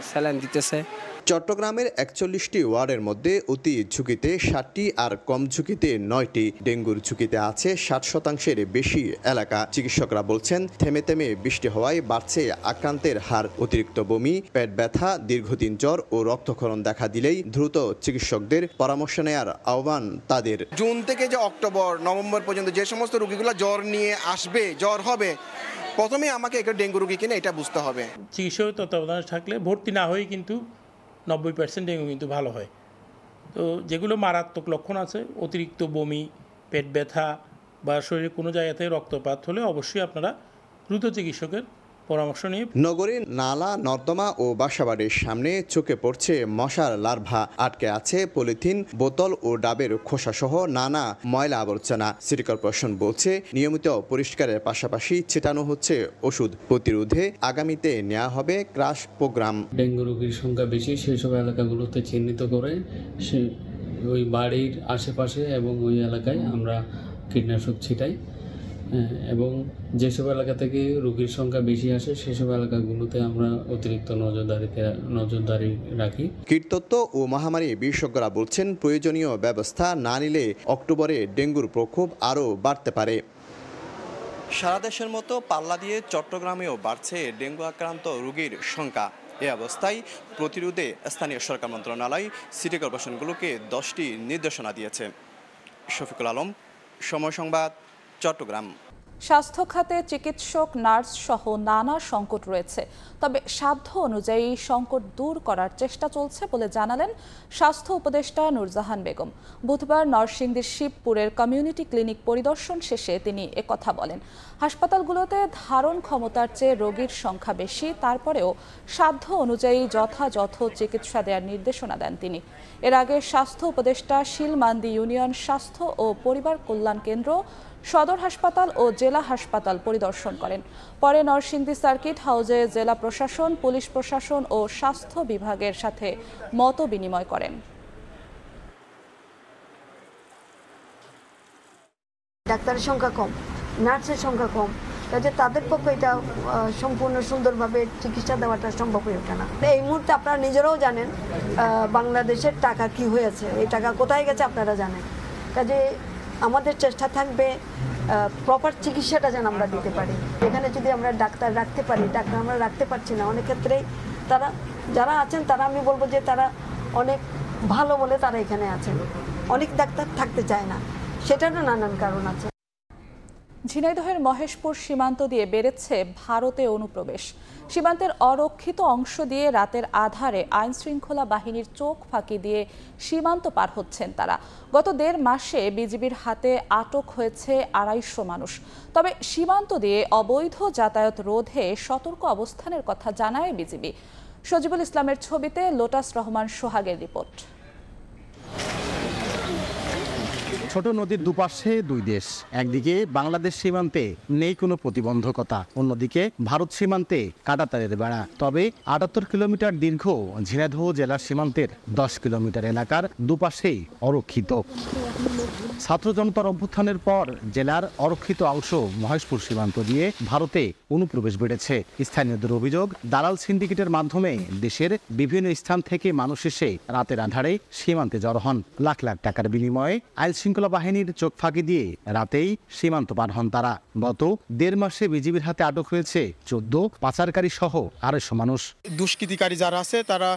স্যালাইন দিতেছে। চট্টগ্রামের 41টি ওয়ার্ডের মধ্যে অতি ঝুঁকিতে 7টি আর কম ঝুঁকিতে 9টি। ডেঙ্গুর ঝুঁকিতে আছে 60%-এর বেশি এলাকা। চিকিৎসকরা বলছেন থেমে থেমে বৃষ্টি হওয়ায় বাড়ছে আক্রান্তের হার। অতিরিক্ত বমি, পেট ব্যথা, দীর্ঘদিন জ্বর ও রক্তক্ষরণ দেখা দিলেই দ্রুত চিকিৎসকদের পরামর্শ নেওয়ার আহ্বান তাদের। জুন থেকে যে অক্টোবর নভেম্বর পর্যন্ত যে সমস্ত রোগীগুলো জ্বর নিয়ে আসবে, জ্বর হবে, প্রথমে আমাকে একটা ডেঙ্গু রোগী কিনা এটা বুঝতে হবে। চিকিৎসক তত্ত্বাবধানে থাকলে ভর্তি না হয়ে কিন্তু 90% ডেঙ্গু কিন্তু ভালো হয়। তো যেগুলো মারাত্মক লক্ষণ আছে, অতিরিক্ত বমি, পেট ব্যথা বা শরীরের কোনো জায়গা থেকে রক্তপাত হলে অবশ্যই আপনারা দ্রুত চিকিৎসকের পরামর্শ নিয়ে। নগরীর নালা, নর্দমা ও বাসাবাড়ির সামনে চোখে পড়ছে মশার লার্ভা। আটকে আছে পলিথিন, বোতল ও ডাবের খোসা সহ নানা ময়লা আবর্জনা। সিটি কর্পোরেশন বলছে নিয়মিত পরিষ্কারের পাশাপাশি ছিটানো হচ্ছে ওষুধ। প্রতিরোধে আগামীতে নেওয়া হবে ক্রাশ প্রোগ্রাম। ডেঙ্গু রোগীর সংখ্যা বেশি সেই সব এলাকাগুলোতে চিহ্নিত করে ওই বাড়ির আশেপাশে এবং ওই এলাকায় আমরা কীটনাশক ছিটাই, এবং যেসব এলাকা থেকে রোগীর সংখ্যা বেশি আসে সেসব এলাকাগুলোতে আমরা অতিরিক্ত নজরদারি রাখি। কীটতত্ত্ব ও মহামারী বিশেষজ্ঞরা বলছেন প্রয়োজনীয় ব্যবস্থা না নিলে অক্টোবরে ডেঙ্গুর প্রকোপ আরও বাড়তে পারে। সারা দেশের মতো পাল্লা দিয়ে চট্টগ্রামেও বাড়ছে ডেঙ্গু আক্রান্ত রোগীর সংখ্যা। এ অবস্থায় প্রতিরোধে স্থানীয় সরকার মন্ত্রণালয় সিটি কর্পোরেশনগুলোকে 10টি নির্দেশনা দিয়েছে। শফিকুল আলম, সময় সংবাদ, চট্টগ্রাম। স্বাস্থ্য খাতে চিকিৎসক, নার্স সহ নানা সংকট রয়েছে, তবে সাধ্য অনুযায়ী সংকট দূর করার চেষ্টা চলছে বলে জানালেন স্বাস্থ্য উপদেষ্টা নূরজাহান বেগম। বুধবার নরসিংদীর শিবপুরের কমিউনিটি ক্লিনিক পরিদর্শন শেষে তিনি একথা বলেন। হাসপাতালগুলোতে ধারণ ক্ষমতার চেয়ে রোগীর সংখ্যা বেশি, তারপরেও সাধ্য অনুযায়ী যথাযথ চিকিৎসা দেওয়ার নির্দেশনা দেন তিনি। এর আগে স্বাস্থ্য উপদেষ্টা শিলমান্দি ইউনিয়ন স্বাস্থ্য ও পরিবার কল্যাণ কেন্দ্র, সদর হাসপাতাল ও জেলা হাসপাতাল পরিদর্শন করেন। পরে নরসিংদী সার্কিট হাউসে জেলা প্রশাসন, পুলিশ প্রশাসন ও স্বাস্থ্য বিভাগের সাথে মত বিনিময় করেন। ডাক্তারের সংখ্যা কম, নার্সের সংখ্যা কম, কাজে তাদের পক্ষে এটা সম্পূর্ণ সুন্দরভাবে চিকিৎসা দেওয়াটা সম্ভব হয়ে ওঠে না। এই মুহূর্তে আপনারা নিজেরাও জানেন বাংলাদেশের টাকা কি হয়েছে, এই টাকা কোথায় গেছে আপনারা জানেন। কাজে আমাদের চেষ্টা থাকবে প্রপার চিকিৎসাটা যেন আমরা দিতে পারি। এখানে যদি আমরা ডাক্তার রাখতে পারি, ডাক্তার আমরা রাখতে পারছি না, অনেক ক্ষেত্রেই তারা যারা আছেন তারা আমি বলবো যে তারা অনেক ভালো বলে তারা এখানে আছেন, অনেক ডাক্তার থাকতে চায় না, সেটারও নানান কারণ আছে। ঝিনাইদহের মহেশপুর সীমান্ত দিয়ে বেড়েছে ভারতে অনুপ্রবেশ। সীমান্তের অরক্ষিত অংশ দিয়ে রাতের আধারে আইন শৃঙ্খলা বাহিনীর চোখ ফাঁকি দিয়ে সীমান্ত পার হচ্ছেন তারা। গত 1.5 মাসে বিজিবির হাতে আটক হয়েছে 250 মানুষ। তবে সীমান্ত দিয়ে অবৈধ যাতায়াত রোধে সতর্ক অবস্থানের কথা জানায় বিজিবি। সজিবুল ইসলামের ছবিতে লোটাস রহমান সোহাগের রিপোর্ট। ছোট নদীর দুপাশে দুই দেশ, একদিকে বাংলাদেশ সীমান্তে নেই কোনো প্রতিবন্ধকতা, অন্যদিকে ভারত সীমান্তে কাঁটাতারের বেড়া। তবে 78 কিলোমিটার দীর্ঘ ঝিনাইদহ জেলার সীমান্তের 10 কিলোমিটার এলাকার দুপাশেই অরক্ষিত। ছাত্র জনতার অভ্যুত্থানের পর জেলার অরক্ষিত অংশ মহেশপুর সীমান্ত দিয়ে ভারতে অনুপ্রবেশ বেড়েছে। স্থানীয়দের অভিযোগ, দালাল সিন্ডিকেটের মাধ্যমে দেশের বিভিন্ন স্থান থেকে মানুষ এসে রাতের আধারে সীমান্তে জড়ো হন। লাখ লাখ টাকার বিনিময়ে আইন শৃঙ্খলা বাহিনীর চোখ ফাঁকি দিয়ে রাতেই সীমান্ত পার হন তারা। গত 1.5 মাসে বিজিবির হাতে আটক হয়েছে 14 পাচারকারী সহ 250 মানুষ। দুষ্কৃতিকারী যারা আছে তারা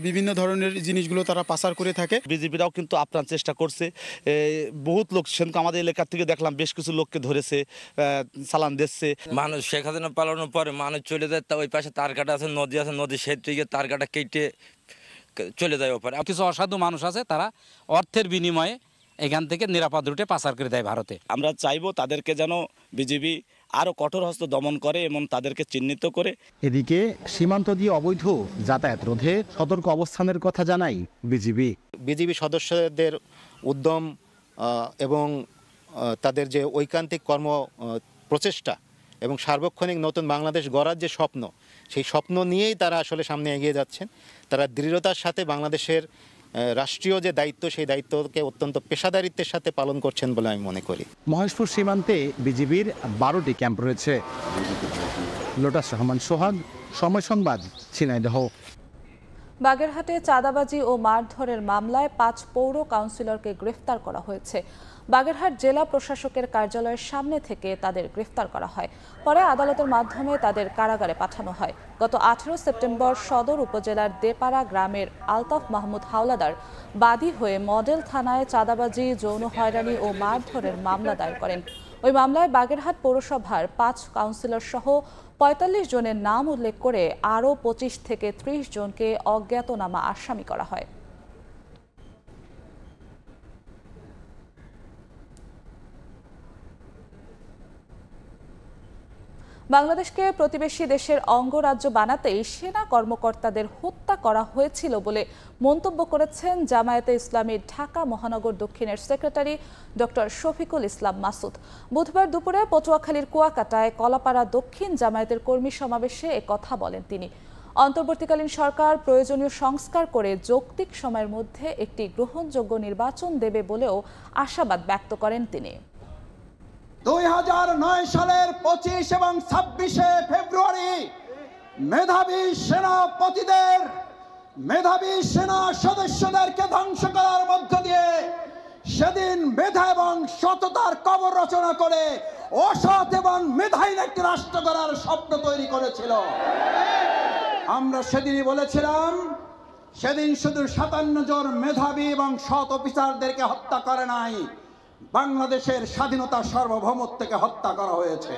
বিভিন্ন ধরনের জিনিসগুলো তারা পাচার করে থাকে। বিজিবিরাও কিন্তু আপ্রাণ চেষ্টা করছে। বহুত লোক সেদিন আমাদের এলাকা থেকে দেখলাম বেশ কিছু লোককে ধরেছে, চালান দিচ্ছে। মানুষ শেখ হাসিনা পালানোর পরে মানুষ চলে যায়, তা ওই পাশে তার কাটা আছে, নদী আছে, নদী সেদিকে তার কাটা কেটে চলে যায় ওপারে। কিছু অসাধু মানুষ আছে, তারা অর্থের বিনিময়ে এখান থেকে নিরাপদ রুটে পাচার করে দেয় ভারতে। আমরা চাইবো তাদেরকে যেন বিজিবি আরও কঠোর হস্তে দমন করে এবং তাদেরকে চিহ্নিত করে। এদিকে সীমান্ত দিয়ে অবৈধ যাতায়াত রোধে সতর্ক অবস্থানের কথা জানাই বিজিবি। বিজিবি সদস্যদের উদ্যম এবং তাদের যে ঐকান্তিক কর্ম প্রচেষ্টা এবং সার্বক্ষণিক নতুন বাংলাদেশ গড়ার যে স্বপ্ন, সেই স্বপ্ন নিয়েই তারা আসলে সামনে এগিয়ে যাচ্ছেন। তারা দৃঢ়তার সাথে বাংলাদেশের রাষ্ট্রীয় যে দায়িত্ব, সেই দায়িত্বকে অত্যন্ত পেশাদারিত্বের সাথে পালন করছেন বলে আমি মনে করি। মহেশপুর সীমান্তে বিজিবির 12টি ক্যাম্প রয়েছে। লোটাস রহমান সোহাগ, সময় সংবাদ, ঝিনাইদহ। বাগেরহাটে চাঁদাবাজি ও মারধরের মামলায় 5 পৌর কাউন্সিলরকে গ্রেফতার করা হয়েছে। বাগেরহাট জেলা প্রশাসকের কার্যালয়ের সামনে থেকে তাদের গ্রেফতার করা হয়। পরে আদালতের মাধ্যমে তাদের কারাগারে পাঠানো হয়। গত 18 সেপ্টেম্বর সদর উপজেলার দেপাড়া গ্রামের আলতাফ মাহমুদ হাওলাদার বাদী হয়ে মডেল থানায় চাঁদাবাজি, যৌন হয়রানি ও মারধরের মামলা দায়ের করেন। ওই মামলায় বাগেরহাট পৌরসভার 5 কাউন্সিলর সহ 45 জনের নাম উল্লেখ করে আরও 25 থেকে 30 জনকে অজ্ঞাতনামা আসামি করা হয়। বাংলাদেশকে প্রতিবেশী দেশের অঙ্গরাজ্য বানাতেই সেনা কর্মকর্তাদের হত্যা করা হয়েছিল বলে মন্তব্য করেছেন জামায়াতে ইসলামী ঢাকা মহানগর দক্ষিণের সেক্রেটারি ডক্টর শফিকুল ইসলাম মাসুদ। বুধবার দুপুরে পটুয়াখালীর কুয়াকাটায় কলাপাড়া দক্ষিণ জামায়াতের কর্মী সমাবেশে একথা বলেন তিনি। অন্তর্বর্তীকালীন সরকার প্রয়োজনীয় সংস্কার করে যৌক্তিক সময়ের মধ্যে একটি গ্রহণযোগ্য নির্বাচন দেবে বলেও আশাবাদ ব্যক্ত করেন তিনি। 2009 সালের 25 এবং 26 ফেব্রুয়ারি মেধাবী সেনাপতিদের, মেধাবী সেনা সদস্যদেরকে ধ্বংস করার মধ্য দিয়ে সেদিন মেধা এবং সততার কবর রচনা করে অসৎ এবং মেধাহীন একটি রাষ্ট্র গড়ার স্বপ্ন তৈরি করেছিল। আমরা সেদিনই বলেছিলাম, সেদিন শুধু 57 জন মেধাবী এবং সৎ অফিসারদেরকে হত্যা করে নাই, বাংলাদেশের স্বাধীনতা সার্বভৌমত্বকে হত্যা করা হয়েছে।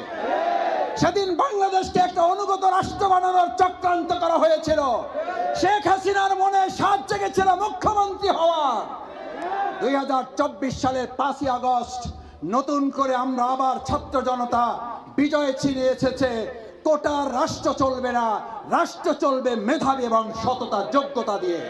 সেদিন বাংলাদেশকে একটা অনুগত রাষ্ট্র বানানোর চক্রান্ত করা হয়েছিল। শেখ হাসিনার মনে সাজ জেগেছিল মুখ্যমন্ত্রী হওয়ার। 2024 সালের 5ই আগস্ট নতুন করে আমরা আবার ছাত্র জনতা বিজয় ছিনিয়ে এসেছে। কোটার রাষ্ট্র চলবে না, রাষ্ট্র চলবে মেধাবী এবং সততা যোগ্যতা দিয়ে।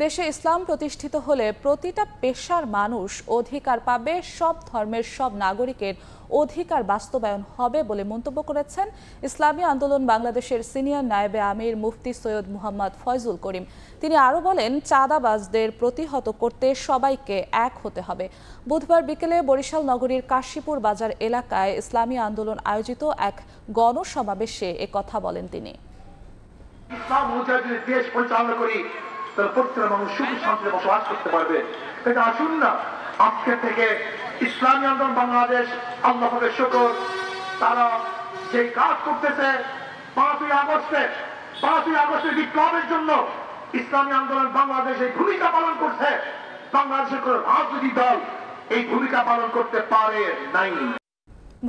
দেশে ইসলাম প্রতিষ্ঠিত হলে প্রতিটা পেশার মানুষ অধিকার পাবে, সব ধর্মের সব নাগরিকের অধিকার বাস্তবায়ন হবে বলে মন্তব্য করেছেন ইসলামী আন্দোলন বাংলাদেশের সিনিয়র নায়েবে আমির মুফতি সৈয়দ মুহাম্মদ ফয়জুল করিম। তিনি আরও বলেন, চাঁদাবাজদের প্রতিহত করতে সবাইকে এক হতে হবে। বুধবার বিকেলে বরিশাল নগরীর কাশীপুর বাজার এলাকায় ইসলামী আন্দোলন আয়োজিত এক গণসমাবেশে একথা বলেন তিনি। ইসলাম অনুযায়ী যদি দেশ পরিচালনা করি তাহলে প্রত্যেকটা মানুষ সুখ শান্তিতে বসবাস করতে পারবে। এটা আসুন না আজকে থেকে ইসলামী আন্দোলন বাংলাদেশ, আল্লাহ পাকের শুকর, তারা যে কাজ করতেছে 5ই আগস্টের বিপ্লবের জন্য ইসলামী আন্দোলন বাংলাদেশ এই ভূমিকা পালন করছে। বাংলাদেশের কোন রাজনৈতিক দল এই ভূমিকা পালন করতে পারে নাই।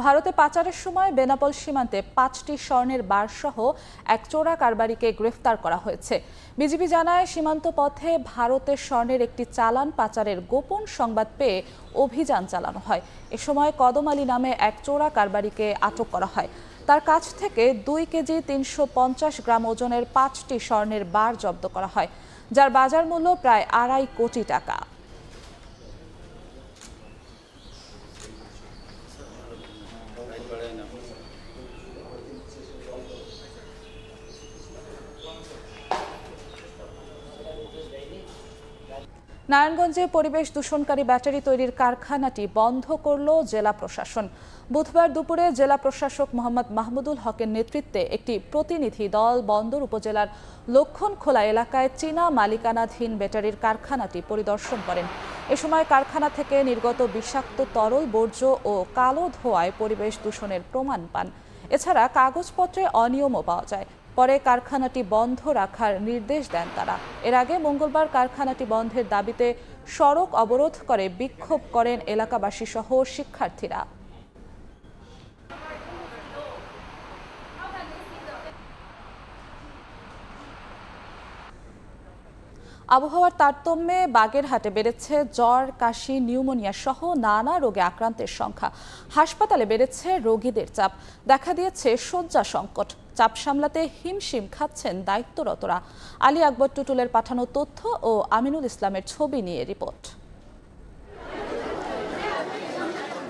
ভারতে পাচারের সময় বেনাপোল সীমান্তে 5টি স্বর্ণের বার সহ এক চোরা কারবারিকে গ্রেফতার করা হয়েছে। বিজিবি জানায়, সীমান্ত পথে ভারতের স্বর্ণের একটি চালান পাচারের গোপন সংবাদ পেয়ে অভিযান চালানো হয়। এ সময় কদম আলী নামে এক চোরা কারবারিকে আটক করা হয়। তার কাছ থেকে 2 কেজি 350 গ্রাম ওজনের 5টি স্বর্ণের বার জব্দ করা হয়, যার বাজার মূল্য প্রায় 2.5 কোটি টাকা। নারায়ণগঞ্জে পরিবেশ দূষণকারী ব্যাটারি তৈরির কারখানাটি বন্ধ করল জেলা প্রশাসন। বুধবার দুপুরে জেলা প্রশাসক মোহাম্মদ মাহমুদুল হকের নেতৃত্বে একটি প্রতিনিধি দল বন্দর উপজেলার লক্ষণখোলা এলাকায় চীনা মালিকানাধীন ব্যাটারির কারখানাটি পরিদর্শন করেন। এ সময় কারখানা থেকে নির্গত বিষাক্ত তরল বর্জ্য ও কালো ধোঁয়ায় পরিবেশ দূষণের প্রমাণ পান। এছাড়া কাগজপত্রে অনিয়মও পাওয়া যায়। পরে কারখানাটি বন্ধ রাখার নির্দেশ দেন তারা। এর আগে মঙ্গলবার কারখানাটি বন্ধের দাবিতে সড়ক অবরোধ করে বিক্ষোভ করেন এলাকাবাসী সহ শিক্ষার্থীরা। আবহাওয়ার তারতম্যে বাগেরহাটে বেড়েছে জ্বর, কাশি, নিউমোনিয়া সহ নানা রোগে আক্রান্তের সংখ্যা। হাসপাতালে বেড়েছে রোগীদের চাপ, দেখা দিয়েছে শয্যা সংকট। চাপ সামলাতে হিমশিম খাচ্ছেন দায়িত্বরতরা। আলী আকবর টুটুলের পাঠানো তথ্য ও আমিনুল ইসলামের ছবি নিয়ে রিপোর্ট।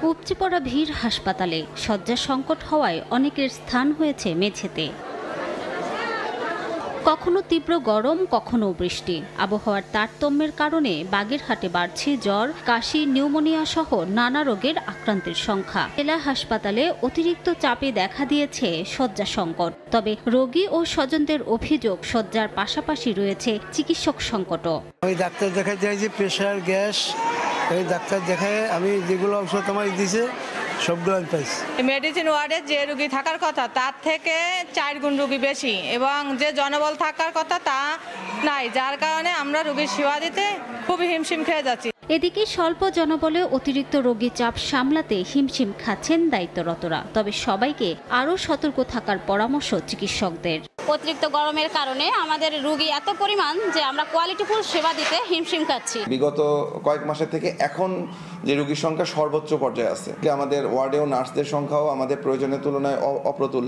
উপচে পড়া ভিড় হাসপাতালে, শয্যা সংকট হওয়ায় অনেকের স্থান হয়েছে মেঝেতে। কখনো তীব্র গরম, কখনো বৃষ্টি। আবহাওয়ার তারতম্যের কারণে বাগেরহাটে বাড়ছে জ্বর, কাশি, নিউমোনিয়া সহ নানা রোগের আক্রান্তের সংখ্যা। জেলা হাসপাতালে অতিরিক্ত চাপে দেখা দিয়েছে শয্যা সংকট। তবে রোগী ও স্বজনদের অভিযোগ, শয্যার পাশাপাশি রয়েছে চিকিৎসক সংকটও। আমি ডাক্তার দেখাইতে চাইছি, প্রেশার, গ্যাস, এই ডাক্তার দেখায় আমি যেগুলো ঔষধ আমায় দিছে সবগুলো আমি পাইছি। মেডিসিন ওয়ার্ডে যে রোগী থাকার কথা তার থেকে 4 গুণ রোগী বেশি, এবং যে জনবল থাকার কথা তা নাই, যার কারণে আমরা রোগীর সেবা দিতে খুবই হিমশিম খেয়ে যাচ্ছি। এদিকে স্বল্প জনবলে অতিরিক্ত রোগী চাপ সামলাতে হিমশিম খাচ্ছেন দায়িত্বরতরা। তবে সবাইকে আরও সতর্ক থাকার পরামর্শ চিকিৎসকদের। অতিরিক্ত গরমের কারণে আমাদের রোগী এত পরিমাণ যে আমরা কোয়ালিটিফুল সেবা দিতে হিমশিম খাচ্ছি। বিগত কয়েক মাসের থেকে এখন যে রোগীর সংখ্যা সর্বোচ্চ পর্যায়ে আছে। আমাদের ওয়ার্ডেও নার্সদের সংখ্যাও আমাদের প্রয়োজনের তুলনায় অপ্রতুল।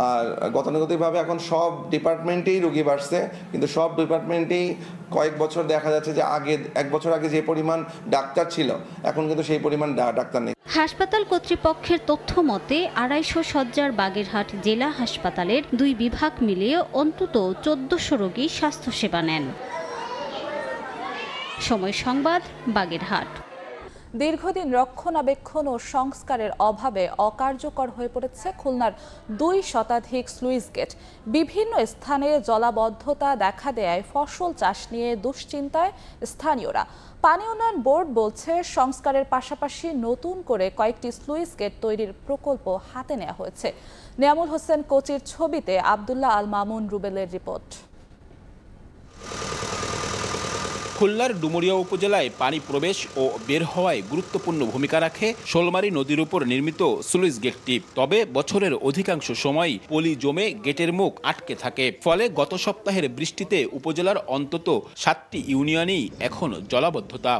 আর গতানুগতিকভাবে এখন সব ডিপার্টমেন্টেই রোগী বাড়ছে, কিন্তু সব ডিপার্টমেন্টেই কয়েক বছর দেখা যাচ্ছে যে আগে 1 বছর আগে যে পরিমাণ ডাক্তার ছিল এখন কিন্তু সেই পরিমাণ ডাক্তার নেই। হাসপাতাল কর্তৃপক্ষের তথ্য মতে 250 শয্যার বাগেরহাট জেলা হাসপাতালের 2 বিভাগ মিলিয়ে অন্তত 1400 রোগী স্বাস্থ্যসেবা নেন। সময় সংবাদ, বাগেরহাট। দীর্ঘদিন রক্ষণাবেক্ষণ ও সংস্কারের অভাবে অকার্যকর হয়ে পড়েছে খুলনার 2 শতাধিক স্লুইস গেট। বিভিন্ন স্থানে জলাবদ্ধতা দেখা দেয় ফসল চাষ নিয়ে দুশ্চিন্তায় স্থানীয়রা। পানি উন্নয়ন বোর্ড বলছে, সংস্কারের পাশাপাশি নতুন করে কয়েকটি স্লুইস গেট তৈরির প্রকল্প হাতে নেওয়া হয়েছে। নিয়ামুল হোসেন কোচির ছবিতে আব্দুল্লাহ আল মামুন রুবেলের রিপোর্ট। খুলনার ডুমুরিয়া উপজেলায় পানি প্রবেশ ও বের হওয়ায় গুরুত্বপূর্ণ ভূমিকা রাখে শোলমারী নদীর উপর নির্মিত স্লুইস গেটটি। তবে বছরের অধিকাংশ সময়ই পলি জমে গেটের মুখ আটকে থাকে। ফলে গত সপ্তাহের বৃষ্টিতে উপজেলার অন্তত 7টি ইউনিয়নেই এখন জলাবদ্ধতা।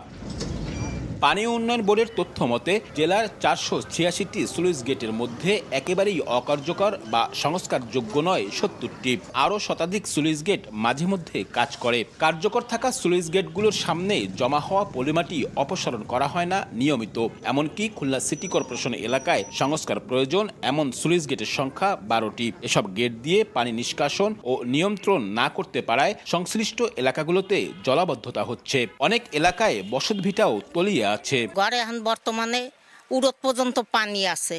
পানি উন্নয়ন বোর্ডের তথ্য মতে জেলার 486টি স্লুইস গেটের মধ্যে একেবারেই অকার্যকর বা সংস্কারযোগ্য নয় 70টি। আরও শতাধিক স্লুইস গেট মাঝে মধ্যে কাজ করে। কার্যকর থাকা স্লুইস গেটগুলোর সামনে জমা হওয়া পলিমাটি অপসারণ করা হয় না নিয়মিত। এমনকি খুলনা সিটি কর্পোরেশন এলাকায় সংস্কার প্রয়োজন এমন স্লুইস গেটের সংখ্যা 12টি। এসব গেট দিয়ে পানি নিষ্কাশন ও নিয়ন্ত্রণ না করতে পারায় সংশ্লিষ্ট এলাকাগুলোতে জলাবদ্ধতা হচ্ছে। অনেক এলাকায় বসতভিটাও তলিয়ে আছে। ঘরে এখন বর্তমানে উড়ত পর্যন্ত পানি আছে,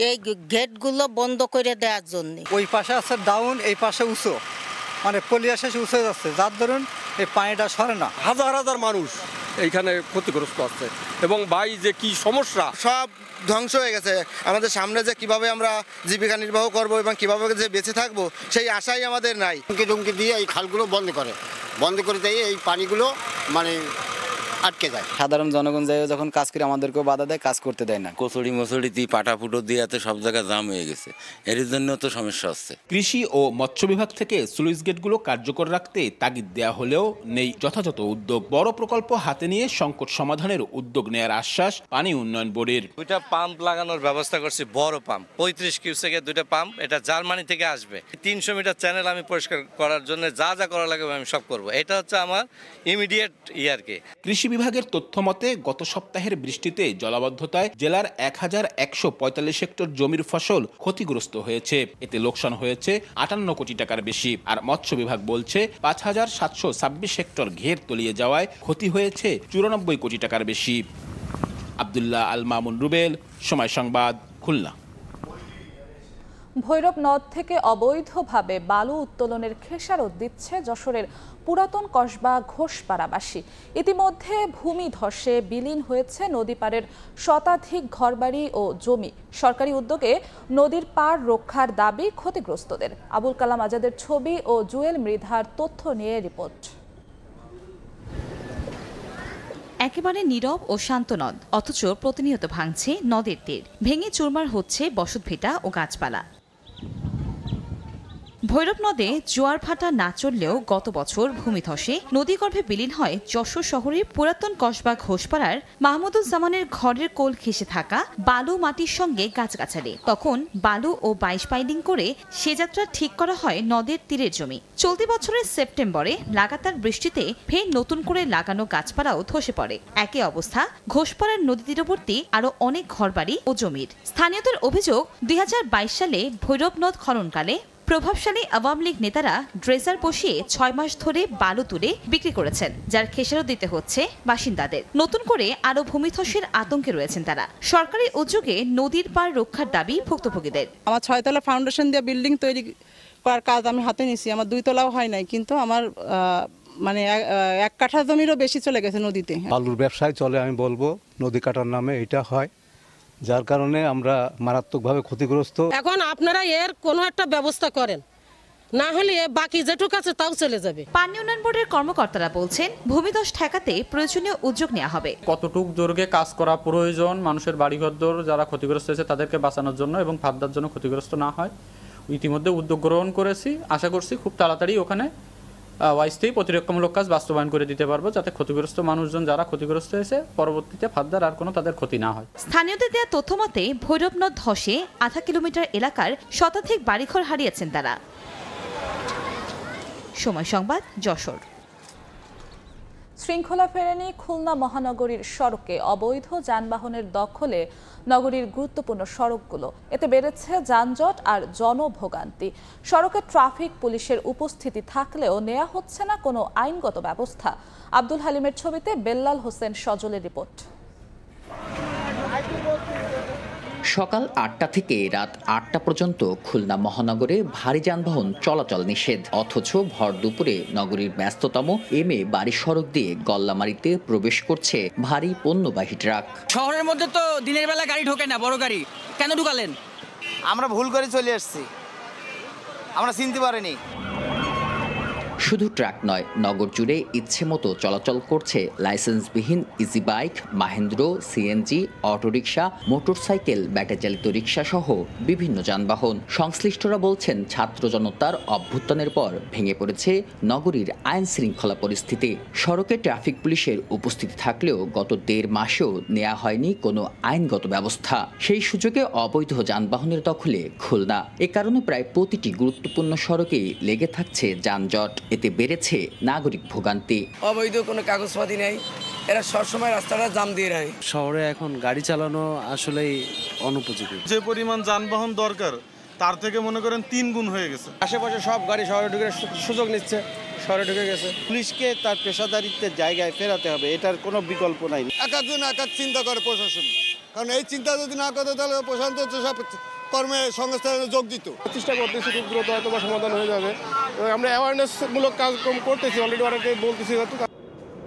এই গেটগুলো বন্ধ করে দেওয়ার জন্য। ওই পাশে আছে ডাউন, এই পাশে উঁচু, মানে পলিয়া শেষ উঁচু যাচ্ছে, যার ধরুন এই পানিটা সরে না। হাজার হাজার মানুষ এইখানে ক্ষতিগ্রস্ত আছে এবং ভাই যে কি সমস্যা, সব ধ্বংস হয়ে গেছে। আমাদের সামনে যে কিভাবে আমরা জীবিকা নির্বাহ করব এবং কিভাবে যে বেঁচে থাকবো সেই আশাই আমাদের নাই। ধমকি দিয়ে এই খালগুলো বন্ধ করে দিয়ে এই পানিগুলো মানে আটকে যায়। সাধারণ জনগণ যায় যখন কাজ করে আমাদেরকেও বাধা দেয়, কাজ করতে দেয় না। কচুরি মচুরি দিয়ে পাটা ফুটো দিয়ে সব জায়গায় জাম হয়ে গেছে, এর জন্য তো সমস্যা হচ্ছে। কৃষি ও মৎস্য বিভাগ থেকে স্লুইস গেটগুলো কার্যকর রাখতে তাগিদ দেওয়া হলেও নেই যথাযথ উদ্যোগ। বড় প্রকল্প হাতে নিয়ে সংকট সমাধানের উদ্যোগ নেয়ার আশ্বাস পানি উন্নয়ন বোর্ডের। 2টা পাম্প লাগানোর ব্যবস্থা করছি, বড় পাম্প 35 কিউসেকের 2টা পাম্প, এটা জার্মানি থেকে আসবে। 300 মিটার চ্যানেল আমি পরিষ্কার করার জন্য যা যা করা লাগবে আমি সব করব। এটা হচ্ছে আমার ইমিডিয়েট ইয়ারকে। কৃষি বিভাগের তথ্য মতে গত সপ্তাহের বৃষ্টিতে জলাবদ্ধতায় জেলার 1145 হেক্টর জমির ফসল ক্ষতিগ্রস্ত হয়েছে। এতে লোকসান হয়েছে 58 কোটি টাকার বেশি। আর মৎস্য বিভাগ বলছে 5726 হেক্টর ঘের তলিয়ে যাওয়ায় ক্ষতি হয়েছে 94 কোটি টাকার বেশি। আব্দুল্লাহ আল মামুন রুবেল, সময় সংবাদ, খুলনা। ভৈরব নদ থেকে অবৈধভাবে বালু উত্তোলনের খেসারত দিচ্ছে যশোরের পুরাতন কসবা ঘোষপাড়াবাসী। ইতিমধ্যে ভূমি ধসে বিলীন হয়েছে নদী পাড়ের শতাধিক ঘরবাড়ি ও জমি। সরকারি উদ্যোগে নদীর পাড় রক্ষার দাবি ক্ষতিগ্রস্তদের। আবুল কালাম আজাদের ছবি ও জুয়েল মৃধার তথ্য নিয়ে রিপোর্ট। একেবারে নীরব ও শান্ত নদ, অথচ প্রতিনিয়ত ভাঙছে নদের তীর, ভেঙে চুরমার হচ্ছে বসতভিটা ও গাছপালা। ভৈরব নদে জোয়ার ভাটা না চললেও গত বছর ভূমিধসে নদীগর্ভে বিলীন হয় যশোর শহরের পুরাতন কসবা ঘোষপাড়ার মাহমুদুজ্জামানের ঘরের কোল ঘেঁষে থাকা বালু মাটির সঙ্গে গাছগাছালি। তখন বালু ও 22 পাইলিং করে সে যাত্রা ঠিক করা হয় নদের তীরের জমি। চলতি বছরের সেপ্টেম্বরে লাগাতার বৃষ্টিতে ফের নতুন করে লাগানো গাছপালাও ধসে পড়ে। একই অবস্থা ঘোষপাড়ার নদী তীরবর্তী আরো অনেক ঘরবাড়ি ও জমির। স্থানীয়দের অভিযোগ 2022 সালে ভৈরব নদ খননকালে প্রভাবশালী আওয়ামী লীগ নেতারা ড্রেজার বসিয়ে 6 মাস ধরে বালু তুলে বিক্রি করেছেন, যার খেসারত দিতে হচ্ছে বাসিন্দাদের। নতুন করে আরো ভূমিধসের আতঙ্কে রয়েছেন তারা। সরকারি উদ্যোগে নদীর পাড় রক্ষার দাবি ভুক্তভোগীদের। আমার 6 তলা ফাউন্ডেশন দিয়ে বিল্ডিং তৈরি করার কাজ আমি হাতে নিয়েছি, আমার 2 তলাও হয় নাই, কিন্তু আমার মানে 1 কাঠা জমিরও বেশি চলে গেছে নদীতে। বালুর ব্যবসায় চলে, আমি বলবো নদী কাটার নামে এটা হয়, যার কারণে আমরা মারাত্মকভাবে ক্ষতিগ্রস্ত। এখন আপনারা এর কোনো একটা ব্যবস্থা করেন, না হলে বাকি যেটুকু আছে তাও চলে যাবে। পানি উন্নয়ন বোর্ডের কর্মকর্তারা বলছেন ভূমিধস ঠেকাতে প্রয়োজনীয় উদ্যোগ নেওয়া হবে। কতটুক দৈর্ঘ্যে কাজ করা প্রয়োজন, মানুষের বাড়িঘর যারা ক্ষতিগ্রস্ত হয়েছে তাদেরকে বাঁচানোর জন্য এবং ফাদ্দার জন্য ক্ষতিগ্রস্ত না হয়, ইতিমধ্যে উদ্যোগ গ্রহণ করেছি। আশা করছি খুব তাড়াতাড়ি ওখানে অস্থায়ী প্রতিরক্ষামূলক কাজ বাস্তবায়ন করে দিতে পারবো, যাতে ক্ষতিগ্রস্ত মানুষজন যারা ক্ষতিগ্রস্ত হয়েছে পরবর্তীতে ফাদ্দার আর কোনো তাদের ক্ষতি না হয়। স্থানীয়দের দেওয়া তথ্য মতে ভৈরব নদ ধসে আধা কিলোমিটার এলাকার শতাধিক বাড়িঘর হারিয়েছেন তারা। সময় সংবাদ, যশোর। শৃঙ্খলা ফেরেনি খুলনা মহানগরীর সড়কে অবৈধ যানবাহনের দখলে নগরীর গুরুত্বপূর্ণ সড়কগুলো। এতে বেড়েছে যানজট আর জনভোগান্তি। সড়কে ট্রাফিক পুলিশের উপস্থিতি থাকলেও নেওয়া হচ্ছে না কোনো আইনগত ব্যবস্থা। আব্দুল হালিমের ছবিতে বেল্লাল হোসেন সজলের রিপোর্ট। সকাল 8টা থেকে রাত 8টা পর্যন্ত খুলনা মহানগরে ভারী যানবাহন চলাচল নিষেধ, অথচ ভর দুপুরে নগরীর ব্যস্ততম এমএ বাড়ি সড়ক দিয়ে গল্লামারিতে প্রবেশ করছে ভারী পণ্যবাহী ট্রাক। শহরের মধ্যে তো দিনের বেলা গাড়ি ঢোকে না, বড় গাড়ি কেন ঢুকালেন? আমরা ভুল করে চলে আসছি, আমরা চিনতে পারিনি। শুধু ট্রাক নয়, নগর জুড়ে ইচ্ছে মতো চলাচল করছে লাইসেন্সবিহীন easy bike, Mahindra, CNG, auto rickshaw, motorcycle, battery চালিত রিকশা সহ বিভিন্ন যানবাহন। সংশ্লিষ্টরা বলছেন, ছাত্র জনতার অভ্যুত্থানের পর ভেঙে পড়েছে নগরীর আইন শৃঙ্খলা পরিস্থিতি। সড়কে ট্রাফিক পুলিশের উপস্থিতি থাকলেও গত 1.5 মাসেও নেওয়া হয়নি কোনো আইনগত ব্যবস্থা। সেই সুযোগে অবৈধ যানবাহনের দখলে খুলনা। এ কারণে প্রায় প্রতিটি গুরুত্বপূর্ণ সড়কেই লেগে থাকছে যানজট। এতে বেড়েছে নাগরিক ভোগান্তি। অবৈধ কোনো কাগজপাতি নেই, এরা সবসময় রাস্তাটা জাম দিয়ে রাখে। শহরে এখন গাড়ি চালানো আসলেই অনুপযোগী। যে পরিমাণ যানবাহন দরকার তার থেকে মনে করেন 3 গুণ হয়ে গেছে। আশেপাশে সব গাড়ি শহরে ঢুকে সুযোগ নিচ্ছে, শহরে ঢুকে গেছে। পুলিশকে তার পেশাদারিত্বের জায়গায় ফেরাতে হবে, এটার কোনো বিকল্প নাই। একাধজন একাধ চিন্তা করে প্রশাসন, কারণ এই চিন্তা যদি না করতে তাহলে প্রশাসন তো সব কর্মে সংস্থানে যোগ দিত। চেষ্টা করতেছি খুব দ্রুত হয়তো সমাধান হয়ে যাবে। আমরা অ্যাওয়ারনেসমূলক কার্যক্রম করতেছি, অলরেডি অনেকে বলতেছি।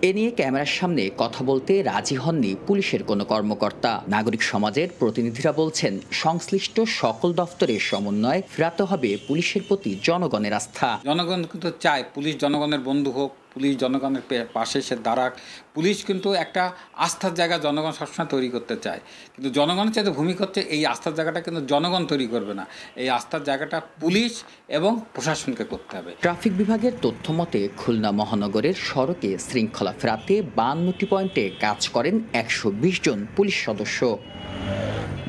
এ নিয়ে ক্যামেরার সামনে কথা বলতে রাজি হননি পুলিশের কোনো কর্মকর্তা। নাগরিক সমাজের প্রতিনিধিরা বলছেন, সংশ্লিষ্ট সকল দফতরের সমন্বয় ফেরাতে হবে পুলিশের প্রতি জনগণের আস্থা। জনগণ কিন্তু চায় পুলিশ জনগণের বন্ধু হোক, পুলিশ জনগণের পাশে এসে দাঁড়াক। পুলিশ কিন্তু একটা আস্থার জায়গা জনগণ সবসময় তৈরি করতে চায়, কিন্তু জনগণের চাইতে ভূমিকা হচ্ছে এই আস্থার জায়গাটা কিন্তু জনগণ তৈরি করবে না, এই আস্থার জায়গাটা পুলিশ এবং প্রশাসনকে করতে হবে। ট্রাফিক বিভাগের তথ্য মতে খুলনা মহানগরের সড়কে শৃঙ্খলা ফেরাতে 52টি পয়েন্টে কাজ করেন 120 জন পুলিশ সদস্য।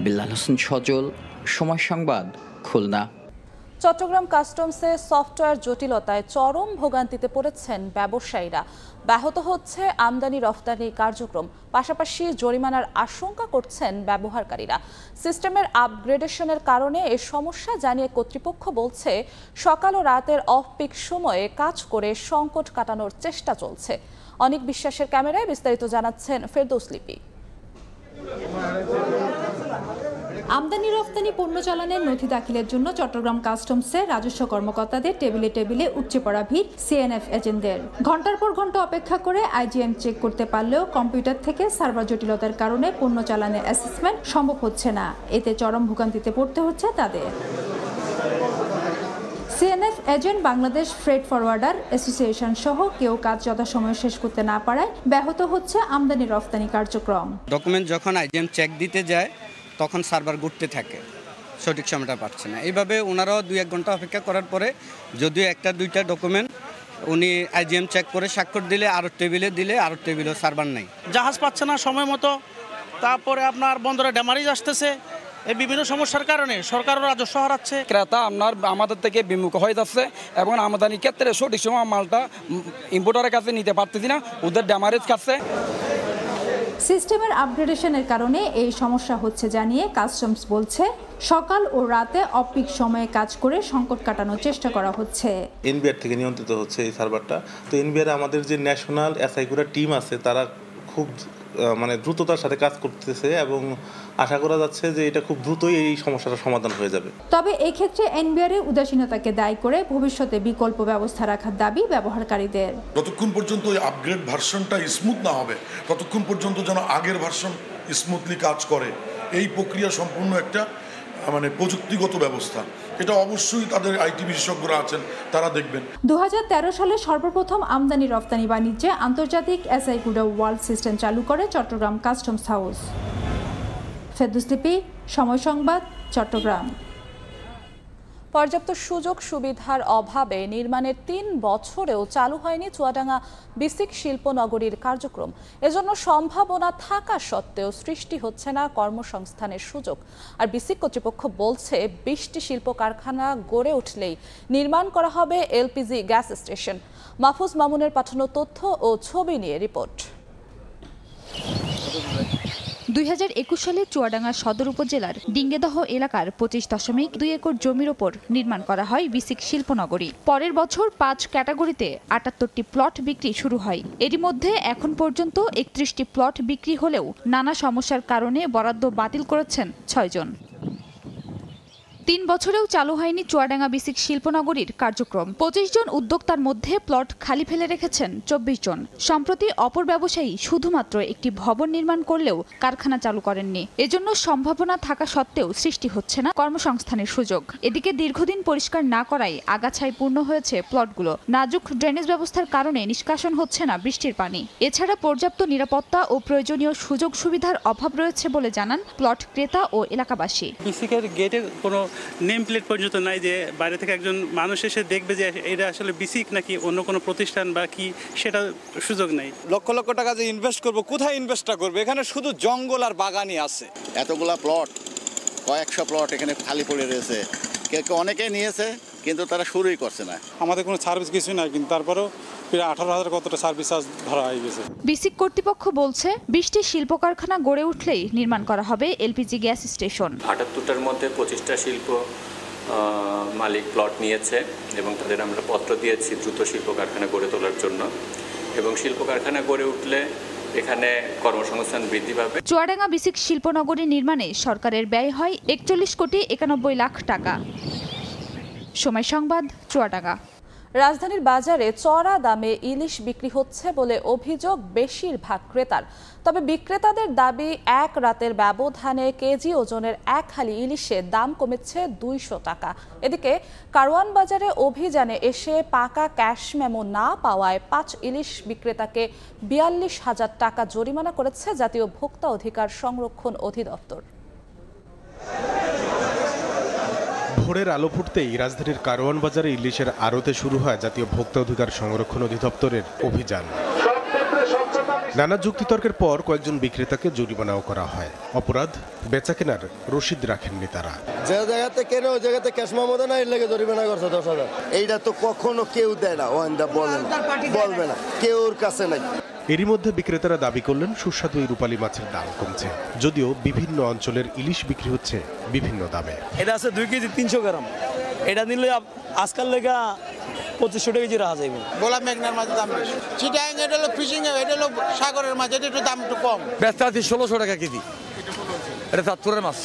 বিল্লাল হোসেন সজল, সময় সংবাদ, খুলনা। চট্টগ্রাম কাস্টমসে সফটওয়্যার জটিলতায় চরম ভোগান্তিতে পড়েছেন ব্যবসায়ীরা। ব্যাহত হচ্ছে আমদানি রফতানি কার্যক্রম, পাশাপাশি জরিমানার আশঙ্কা করছেন ব্যবহারকারীরা। সিস্টেমের আপগ্রেডেশনের কারণে এ সমস্যা জানিয়ে কর্তৃপক্ষ বলছে, সকাল ও রাতের অফ পিক সময়ে কাজ করে সংকট কাটানোর চেষ্টা চলছে। অনেক বিশ্বাসের ক্যামেরায় বিস্তারিত জানাচ্ছেন ফেরদৌস লিপি। আমদানি রফতানি পণ্য চালানের নথি দাখিলের জন্য চট্টগ্রাম কাস্টমসে রাজস্ব কর্মকর্তাদের টেবিলে টেবিলে উপচে পড়া ভিড় সিএনএফ এজেন্টদের। ঘন্টার পর ঘন্টা অপেক্ষা করে আইজিএম চেক করতে পারলেও কম্পিউটার থেকে সার্ভার জটিলতার কারণে পণ্য চালানের অ্যাসেসমেন্ট সম্ভব হচ্ছে না। এতে চরম ভোগান্তিতে পড়তে হচ্ছে তাদের। CNF agent Bangladesh freight forwarder association সহ কেউ কাজ যথাসময়ে শেষ করতে না পারায় ব্যাহত হচ্ছে আমদানি রফতানি কার্যক্রম। ডকুমেন্ট যখন আইজিএম চেক দিতে যায় তখন সার্ভার ঘুরতে থাকে, সঠিক সময়টা পাচ্ছে না। এইভাবে ওনারাও 2-1 ঘন্টা অপেক্ষা করার পরে যদিও 1-2টা ডকুমেন্ট উনি আইজিএম চেক করে স্বাক্ষর দিলে আরও টেবিলে দিলে আরও টেবিলেও সার্ভার নাই। জাহাজ পাচ্ছে না সময় মতো, তারপরে আপনার বন্দরে ড্যামারেজ আসতেছে। এই বিভিন্ন সমস্যার কারণে সরকারও রাজস্ব হারাচ্ছে। ক্রেতা আমাদের থেকে বিমুখ হয়ে যাচ্ছে এবং আমদানির ক্ষেত্রে সঠিক সময় মালটা ইম্পোর্টারের কাছে নিতে পারতেছি না, ওদের ড্যামারেজ খাচ্ছে। সিস্টেমের আপগ্রেডেশনের কারণে এই সমস্যা হচ্ছে জানিয়ে কাস্টমস বলছে, সকাল ও রাতে অফ পিক সময়ে কাজ করে সংকট কাটানোর চেষ্টা করা হচ্ছে। এনবিআর থেকে নিয়ন্ত্রিত হচ্ছে এই সার্ভারটা। তো এনবিআর আমাদের যে ন্যাশনাল এসআইকুরা টিম আছে তারা খুব দ্রুততার সাথে কাজ করতেছে এবং আশা করা যাচ্ছে যে এটা খুব দ্রুতই এই সমস্যাটার সমাধান হয়ে যাবে। তবে এক্ষেত্রে এনবিআর এর উদাসীনতাকে দায়ী করে ভবিষ্যতে বিকল্প ব্যবস্থা রাখার দাবি ব্যবহারকারীদের। যতক্ষণ পর্যন্ত ওই আপগ্রেড ভার্সনটা স্মুথ না হবে ততক্ষণ পর্যন্ত যেন আগের ভার্সন স্মুথলি কাজ করে, এই প্রক্রিয়া সম্পূর্ণ একটা প্রযুক্তিগত ব্যবস্থা। এটা অবশ্যই তাদের আইটি বিশেষজ্ঞরা আছেন, তারা দেখবেন। 2013 সালে সর্বপ্রথম আমদানি রফতানি বাণিজ্যে আন্তর্জাতিক এসআইকুডা ওয়ার্ল্ড সিস্টেম চালু করে চট্টগ্রাম কাস্টমস হাউস। ফেরদৌস লিপি, সময় সংবাদ, চট্টগ্রাম। পর্যাপ্ত সুযোগ সুবিধার অভাবে নির্মাণের 3 বছরেও চালু হয়নি চুয়াডাঙ্গা বিসিক শিল্পনগরীর কার্যক্রম। এজন্য সম্ভাবনা থাকা সত্ত্বেও সৃষ্টি হচ্ছে না কর্মসংস্থানের সুযোগ। আর বিসিক কর্তৃপক্ষ বলছে 20টি শিল্প কারখানা গড়ে উঠলেই নির্মাণ করা হবে এলপিজি গ্যাস স্টেশন। মাহফুজ মামুনের পাঠানো তথ্য ও ছবি নিয়ে রিপোর্ট। 2021 সালে চুয়াডাঙ্গা সদর উপজেলার ডিঙ্গেদহ এলাকার 25.2 একর জমির ওপর নির্মাণ করা হয় বিসিক শিল্পনগরী। পরের বছর 5 ক্যাটাগরিতে 78টি প্লট বিক্রি শুরু হয়। এরই মধ্যে এখন পর্যন্ত 31টি প্লট বিক্রি হলেও নানা সমস্যার কারণে বরাদ্দ বাতিল করেছেন 6 জন। 3 বছরেও চালু হয়নি চুয়াডাঙ্গা বিসিক শিল্পনগরীর কার্যক্রম। 25 জন উদ্যোক্তার মধ্যে প্লট খালি ফেলে রেখেছেন 24 জন। সম্প্রতি অপর ব্যবসায়ী শুধুমাত্র একটি ভবন নির্মাণ করলেও কারখানা চালু করেননি। এজন্য সম্ভাবনা থাকা সত্ত্বেও সৃষ্টি হচ্ছে না কর্মসংস্থানের সুযোগ। এদিকে দীর্ঘদিন পরিষ্কার না করায় আগাছায় পূর্ণ হয়েছে প্লটগুলো। নাজুক ড্রেনেজ ব্যবস্থার কারণে নিষ্কাশন হচ্ছে না বৃষ্টির পানি। এছাড়া পর্যাপ্ত নিরাপত্তা ও প্রয়োজনীয় সুযোগ সুবিধার অভাব রয়েছে বলে জানান প্লট ক্রেতা ও এলাকাবাসী। বিসিকের গেটে কোনো নেম প্লেট পর্যন্ত নাই যে বাইরে থেকে একজন মানুষ এসে দেখবে যে এটা আসলে বিসিক নাকি অন্য কোনো প্রতিষ্ঠান বা কি, সেটা সুযোগ নেই। লক্ষ লক্ষ টাকা যে ইনভেস্ট করবো, কোথায় ইনভেস্টটা করবো? এখানে শুধু জঙ্গল আর বাগানই আছে। এতগুলা প্লট, কয়েকশো প্লট এখানে খালি পড়ে রয়েছে। অনেকেই নিয়েছে কিন্তু তারা শুরুই করছে না। আমাদের কোনো সার্ভিস কিছু নাই, কিন্তু তারপরেও প্রায় 18,000 কতটা সার্ভিস চার্জ ধরা হয়ে গেছে। বিসিক কর্তৃপক্ষ বলছে 20টি শিল্প কারখানা গড়ে উঠলেই নির্মাণ করা হবে এলপিজি গ্যাস স্টেশন। 78টার মধ্যে 25টা শিল্প মালিক প্লট নিয়েছে এবং তাদের আমরা পত্র দিয়েছি দ্রুত শিল্প কারখানা গড়ে তোলার জন্য। এবং শিল্প কারখানা গড়ে উঠলে এখানে কর্মসংস্থান বৃদ্ধি পাবে। চুয়াডাঙ্গা বিসিক শিল্পনগরী নির্মাণে সরকারের ব্যয় হয় 41 কোটি 91 লাখ টাকা। সময় সংবাদ, চুয়াডাঙ্গা। রাজধানীর বাজারে চড়া দামে ইলিশ বিক্রি হচ্ছে বলে অভিযোগ বেশিরভাগ ক্রেতার। তবে বিক্রেতাদের দাবি, এক রাতের ব্যবধানে কেজি ওজনের এক হালি ইলিশের দাম কমেছে 200 টাকা। এদিকে কারওয়ান বাজারে অভিযানে এসে পাকা ক্যাশ মেমো না পাওয়ায় 5 ইলিশ বিক্রেতাকে 42,000 টাকা জরিমানা করেছে জাতীয় ভোক্তা অধিকার সংরক্ষণ অধিদপ্তর। ভোরের আলো ফুটতেই রাজধানীর কারওয়ান বাজারে ইলিশের আড়তে শুরু হয় জাতীয় ভোক্তা অধিকার সংরক্ষণ অধিদপ্তরের অভিযান। নানা যুক্তিতর্কের পর কয়েকজন বিক্রেতাকে জরিমানাও করা হয়। অপরাধ, বেচাকেনার রসিদ রাখেননি তারা। যে জায়গাতে কেনে ওই জায়গাতে ক্যাশ মেমো না, এর লেগে জরিমানা করছে 10,000। এইটা তো কখনো কেউ দেয় না, বলবে না, কেউর কাছে নাই। এরই মধ্যে বিক্রেতারা দাবি করলেন সুস্বাদু এই রূপালী মাছের দাম কমছে, যদিও বিভিন্ন অঞ্চলের ইলিশ বিক্রি হচ্ছে বিভিন্ন দামে। এটা আছে 2 কেজি 300 গ্রাম, এটা নিলে আজকাল লেগা 2500 টাকা কেজি রাখা যাইব। গোলা মেঘনার মাছের দাম বেশি। চিটাং এটা হলো ফিশিং, এটা হলো সাগরের মাছ, এটা একটু দাম একটু কম। বেচতে আছে 1600 টাকা কেজি। এটা চাঁদপুরের মাছ,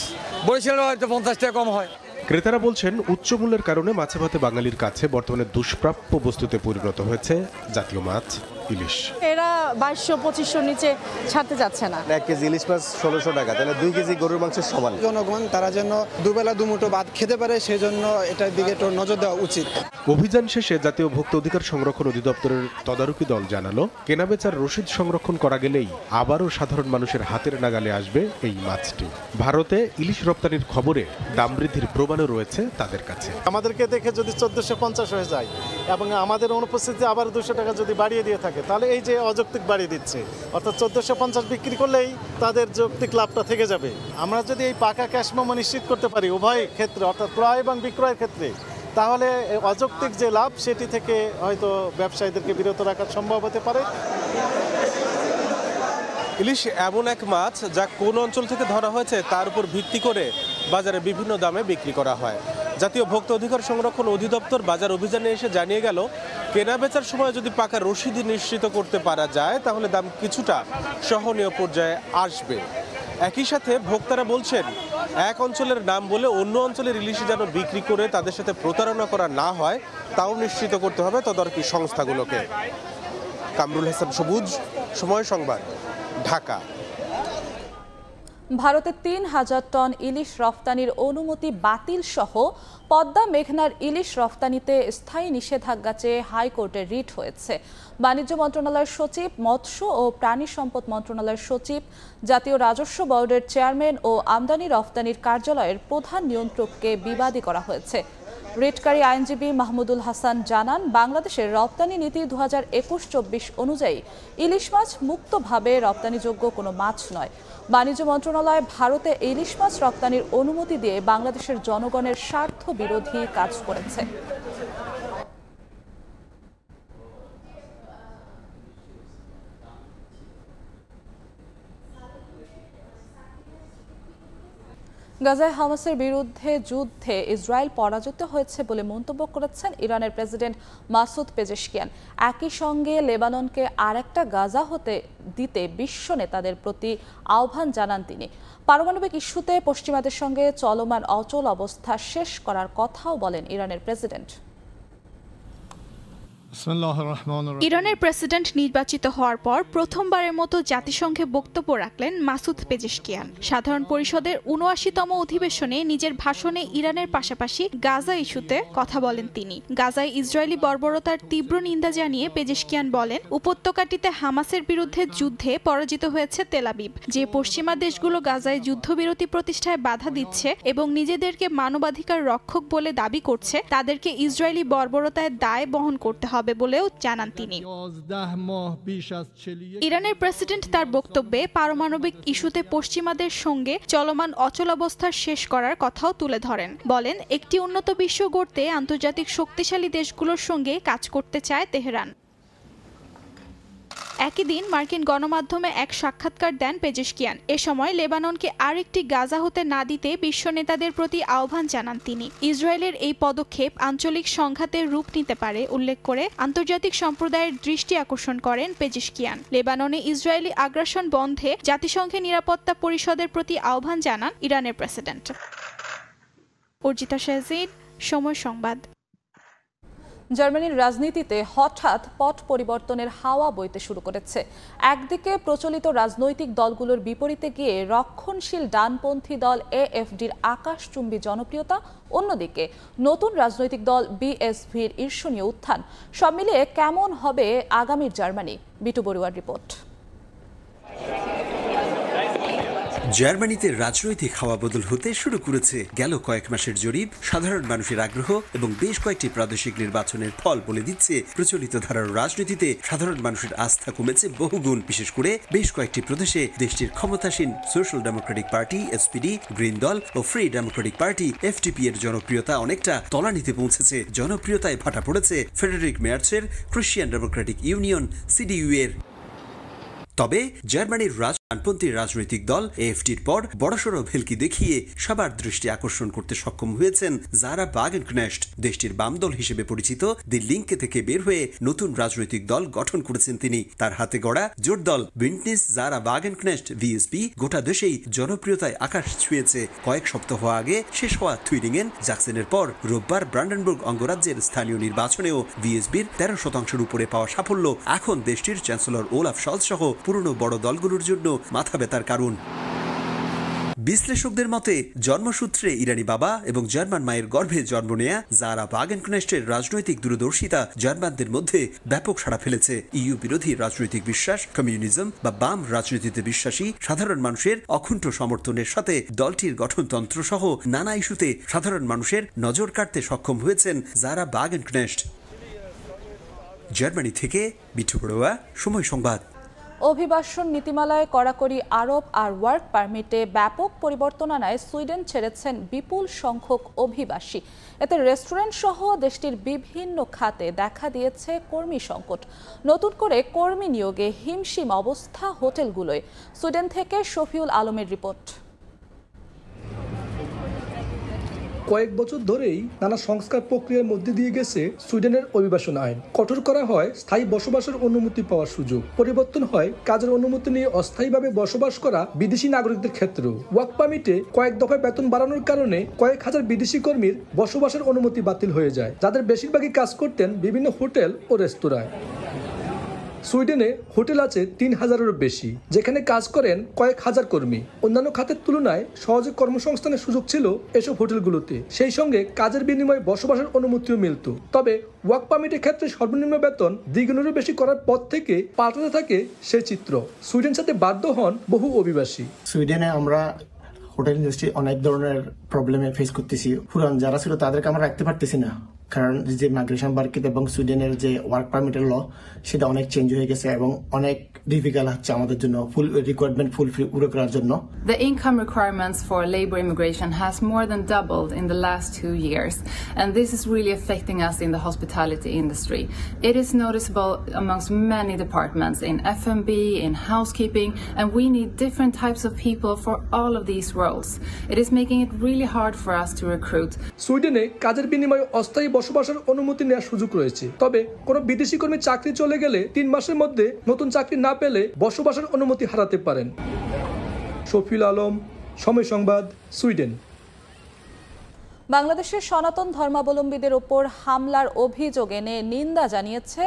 বরিশালে হয়তো 50 টাকা কম হয়। ক্রেতারা বলছেন উচ্চ মূল্যের কারণে মাছে ভাতে বাঙালির কাছে বর্তমানে দুষ্প্রাপ্য বস্তুতে পরিণত হয়েছে জাতীয় মাছ ইলিশ। এরা 2200-2500 নিচে ছাড়তে যাচ্ছে না। 1 কেজি ইলিশ মাছ 1600 টাকা, তাহলে 2 কেজি গরুর মাংসের সমান। জনগণ তারা যেন দুবেলা দুমুঠো ভাত খেতে পারে, সেজন্য এটার দিকে একটু নজর দেওয়া উচিত। অভিযান শেষে জাতীয় ভোক্তা অধিকার সংরক্ষণ অধিদপ্তরের তদারকি দল জানালো, কেনাবেচার রসিদ সংরক্ষণ করা গেলেই আবারও সাধারণ মানুষের হাতের নাগালে আসবে এই মাছটি। ভারতে ইলিশ রপ্তানির খবরে দাম বৃদ্ধির প্রমাণও রয়েছে তাদের কাছে। আমাদেরকে দেখে যদি 1450 হয়ে যায় এবং আমাদের অনুপস্থিতিতে আবার 200 টাকা যদি বাড়িয়ে দিয়ে থাকে, তাহলে এই যে অযৌক্তিক বাড়িয়ে দিচ্ছে, অর্থাৎ 1450 বিক্রি করলেই তাদের যৌক্তিক লাভটা থেকে যাবে। আমরা যদি এই পাকা ক্যাশ মেমো নিশ্চিত করতে পারি উভয় ক্ষেত্রে, অর্থাৎ ক্রয় এবং বিক্রয়ের ক্ষেত্রে, তাহলে অযৌক্তিক যে লাভ সেটি থেকে হয়তো ব্যবসায়ীদেরকে বিরত রাখা সম্ভব হতে পারে। ইলিশ এমন এক মাছ যা কোন অঞ্চল থেকে ধরা হয়েছে তার উপর ভিত্তি করে বাজারে বিভিন্ন দামে বিক্রি করা হয়। জাতীয় ভোক্তা অধিকার সংরক্ষণ অধিদপ্তর বাজার অভিযানে এসে জানিয়ে গেল, কেনা বেচার সময় যদি পাকা রসিদ নিশ্চিত করতে পারা যায় তাহলে দাম কিছুটা সহনীয় পর্যায়ে আসবে। একই সাথে ভোক্তারা বলছেন, এক অঞ্চলের নাম বলে অন্য অঞ্চলের ইলিশ যেন বিক্রি করে তাদের সাথে প্রতারণা করা না হয় তাও নিশ্চিত করতে হবে তদারকি সংস্থাগুলোকে। কামরুল হাসান সবুজ, সময় সংবাদ, ঢাকা। ভারতে 3000 টন ইলিশ রফতানির অনুমতি বাতিল সহ পদ্মা মেঘনার ইলিশ রফতানিতে স্থায়ী নিষেধাজ্ঞা চেয়ে হাইকোর্টে রিট হয়েছে। বাণিজ্য মন্ত্রণালয়ের সচিব, মৎস্য ও প্রাণী সম্পদ মন্ত্রণালয়ের সচিব, জাতীয় রাজস্ব বোর্ডের চেয়ারম্যান ও আমদানি রফতানির কার্যালয়ের প্রধান নিয়ন্ত্রককে বিবাদী করা হয়েছে। রিটকারী আইনজীবী মাহমুদুল হাসান জানান, বাংলাদেশের রপ্তানি নীতি 2021-24 অনুযায়ী ইলিশ মাছ মুক্তভাবে রপ্তানিযোগ্য কোনো মাছ নয়। বাণিজ্য মন্ত্রণালয় ভারতে ইলিশ মাছ রপ্তানির অনুমতি দিয়ে বাংলাদেশের জনগণের স্বার্থ বিরোধী কাজ করেছে। গাজায় হামাসের বিরুদ্ধে যুদ্ধে ইসরায়েল পরাজিত হয়েছে বলে মন্তব্য করেছেন ইরানের প্রেসিডেন্ট মাসুদ পেজেশকিয়ান। একই সঙ্গে লেবাননকে আরেকটা গাজা হতে দিতে বিশ্ব নেতাদের প্রতি আহ্বান জানান তিনি। পারমাণবিক ইস্যুতে পশ্চিমাদের সঙ্গে চলমান অচল অবস্থা শেষ করার কথাও বলেন ইরানের প্রেসিডেন্ট। ইরানের প্রেসিডেন্ট নির্বাচিত হওয়ার পর প্রথমবারের মতো জাতিসংঘে বক্তব্য রাখলেন মাসুদ পেজেশকিয়ান। সাধারণ পরিষদের ৭৯তম অধিবেশনে নিজের ভাষণে ইরানের পাশাপাশি গাজা ইস্যুতে কথা বলেন তিনি। গাজায় ইসরায়েলি বর্বরতার তীব্র নিন্দা জানিয়ে পেজেশকিয়ান বলেন, উপত্যকাটিতে হামাসের বিরুদ্ধে যুদ্ধে পরাজিত হয়েছে তেল আবিব। যে পশ্চিমা দেশগুলো গাজায় যুদ্ধবিরতি প্রতিষ্ঠায় বাধা দিচ্ছে এবং নিজেদেরকে মানবাধিকার রক্ষক বলে দাবি করছে, তাদেরকে ইসরায়েলি বর্বরতায় দায় বহন করতে হবে বলেও জানান তিনি। ইরানের প্রেসিডেন্ট তার বক্তব্যে পারমাণবিক ইস্যুতে পশ্চিমাদের সঙ্গে চলমান অচলাবস্থার শেষ করার কথাও তুলে ধরেন। বলেন, একটি উন্নত বিশ্ব গড়তে আন্তর্জাতিক শক্তিশালী দেশগুলোর সঙ্গে কাজ করতে চায় তেহরান। একই দিন মার্কিন গণমাধ্যমে এক সাক্ষাৎকার দেন পেজেশকিয়ান। এ সময় লেবাননকে আরেকটি গাজা হতে না দিতে বিশ্ব নেতাদের প্রতি আহ্বান জানান তিনি। ইসরায়েলের এই পদক্ষেপ আঞ্চলিক সংঘাতের রূপ নিতে পারে উল্লেখ করে আন্তর্জাতিক সম্প্রদায়ের দৃষ্টি আকর্ষণ করেন পেজেশকিয়ান। লেবাননে ইসরায়েলি আগ্রাসন বন্ধে জাতিসংঘের নিরাপত্তা পরিষদের প্রতি আহ্বান জানান ইরানের প্রেসিডেন্ট। অর্জিতা শাহজিদ, সময় সংবাদ। জার্মানির রাজনীতিতে হঠাৎ পট পরিবর্তনের হাওয়া বইতে শুরু করেছে। একদিকে প্রচলিত রাজনৈতিক দলগুলোর বিপরীতে গিয়ে রক্ষণশীল ডানপন্থী দল এএফডির আকাশচুম্বী জনপ্রিয়তা, অন্যদিকে নতুন রাজনৈতিক দল বিএসভির ঈর্ষণীয় উত্থান। সব মিলিয়ে কেমন হবে আগামীর জার্মানি? B2 বড়ুয়ার report. জার্মানিতে রাজনৈতিক হাওয়া বদল হতে শুরু করেছে। গেল কয়েক মাসের জরিপ সাধারণ মানুষের আগ্রহ এবং বেশ কয়েকটি প্রাদেশিক নির্বাচনের ফল বলে দিচ্ছে, প্রচলিত ধারার রাজনীতিতে সাধারণ মানুষের আস্থা কমেছে বহুগুণ। বিশেষ করে বেশ কয়েকটি প্রদেশে দেশটির ক্ষমতাসীন social democratic party SPD, green দল ও ফ্রি ডেমোক্রেটিক পার্টি এফটিপি এর জনপ্রিয়তা অনেকটা তলানিতে পৌঁছেছে। জনপ্রিয়তায় ভাটা পড়েছে ফেডারিক মেয়ার্সের ক্রিশ্চিয়ান ডেমোক্রেটিক ইউনিয়ন সিডিইউ এর। তবে জার্মানির ডানপন্থী রাজনৈতিক দল এএফডির পর বড়সড় ভেলকি দেখিয়ে সবার দৃষ্টি আকর্ষণ করতে সক্ষম হয়েছেন জারা বাগেনকনেস্ট। দেশটির বাম দল হিসেবে পরিচিত দি লিঙ্কে থেকে বের হয়ে নতুন রাজনৈতিক দল গঠন করেছেন তিনি। তার হাতে গড়া জোট দল বিন্টনিস জারা বাগেনকনেস্ট ভিএসপি গোটা দেশেই জনপ্রিয়তায় আকাশ ছুঁয়েছে। কয়েক সপ্তাহ আগে শেষ হওয়া থুইরিংয়েন জাকসেনের পর রোববার ব্রান্ডেনবুর্গ অঙ্গরাজ্যের স্থানীয় নির্বাচনেও ভিএসবির 13% উপরে পাওয়া সাফল্য এখন দেশটির চ্যান্সেলর ওলাফ শলজ সহ পুরনো বড় দলগুলোর জন্য মাথা ব্যথার কারণ। বিশ্লেষকদের মতে জন্মসূত্রে ইরানি বাবা এবং জার্মান মায়ের গর্ভে জন্ম নেয়া জারা বাগেনকনেস্টের রাজনৈতিক দূরদর্শিতা জার্মানদের মধ্যে ব্যাপক সাড়া ফেলেছে। ইইউ বিরোধী রাজনৈতিক বিশ্বাস, কমিউনিজম বা বাম রাজনীতিতে বিশ্বাসী সাধারণ মানুষের অকুণ্ঠ সমর্থনের সাথে দলটির গঠনতন্ত্র সহ নানা ইস্যুতে সাধারণ মানুষের নজর কাটতে সক্ষম হয়েছেন জারা বাগেনকনেস্ট। জার্মানি থেকে বিটু বড়ুয়া, সময় সংবাদ। অভিবাসন নীতিমালায় কড়াকড়ি আরোপ আর ওয়ার্ক পারমিটে ব্যাপক পরিবর্তন আনায় সুইডেন ছেড়েছেন বিপুল সংখ্যক অভিবাসী। এতে রেস্টুরেন্ট সহ দেশটির বিভিন্ন খাতে দেখা দিয়েছে কর্মী সংকট। নতুন করে কর্মী নিয়োগে হিমশিম অবস্থা হোটেলগুলোয়। সুইডেন থেকে শফিউল আলমের রিপোর্ট। কয়েক বছর ধরেই নানা সংস্কার প্রক্রিয়ার মধ্যে দিয়ে গেছে সুইডেনের অভিবাসন আইন। কঠোর করা হয় স্থায়ী বসবাসের অনুমতি পাওয়ার সুযোগ, পরিবর্তন হয় কাজের অনুমতি নিয়ে অস্থায়ীভাবে বসবাস করা বিদেশি নাগরিকদের ক্ষেত্রেও। ওয়ার্ক পারমিটে কয়েক দফায় বেতন বাড়ানোর কারণে কয়েক হাজার বিদেশি কর্মীর বসবাসের অনুমতি বাতিল হয়ে যায়, যাদের বেশিরভাগই কাজ করতেন বিভিন্ন হোটেল ও রেস্তোরাঁয়। সুইডেনে হোটেল আছে 3000-এরও বেশি, যেখানে কাজ করেন কয়েক হাজার কর্মী। অন্যান্য খাতের তুলনায় সহজে কর্মসংস্থানের সুযোগ ছিল এসব হোটেলগুলোতে। সেই সঙ্গে কাজের বিনিময়ে বসবাসের অনুমতিও মিলত। তবে ওয়ার্ক পারমিটের ক্ষেত্রে সর্বনিম্ন বেতন দ্বিগুণেরও বেশি করার পর থেকে পাল্টাতে থাকে সেই চিত্র। সুইডেন সাথে বাধ্য হন বহু অভিবাসী। সুইডেনে আমরা হোটেল ইন্ডাস্ট্রি অনেক ধরনের প্রবলেমে ফেস করতেছি। পুরান যারা ছিল তাদেরকে আমরা রাখতে পারতেছি না, কারণ যে মাইগ্রেশন মার্কেট এবং সুইডেনের যে ওয়ার্ক পারমিটের ল সেটা অনেক চেঞ্জ হয়ে গেছে এবং অনেক ডিফিকাল্ট হচ্ছে আমাদের জন্য ফুল রিকোয়ারমেন্ট ফুলফিল পুরো করার জন্য। The income requirements for labor immigration has more than doubled in the last 2 years, and this is really affecting us in the hospitality industry. It is noticeable amongst many departments in F&B, in housekeeping, and we need different types of people for all of these roles. It is making it really hard for us to recruit. সুইডেনে কাজের বিনিময়ে অস্থায়ী বসবাসের অনুমতি নেওয়ার সুযোগ রয়েছে, তবে কোনো বিদেশি কর্মী চাকরি চলে গেলে 3 মাসের মধ্যে নতুন চাকরি না পেলে বসবাসের অনুমতি হারাতে পারেন। শফিউল আলম, সময় সংবাদ, সুইডেন। বাংলাদেশের সনাতন ধর্মাবলম্বীদের ওপর হামলার অভিযোগ এনে নিন্দা জানিয়েছে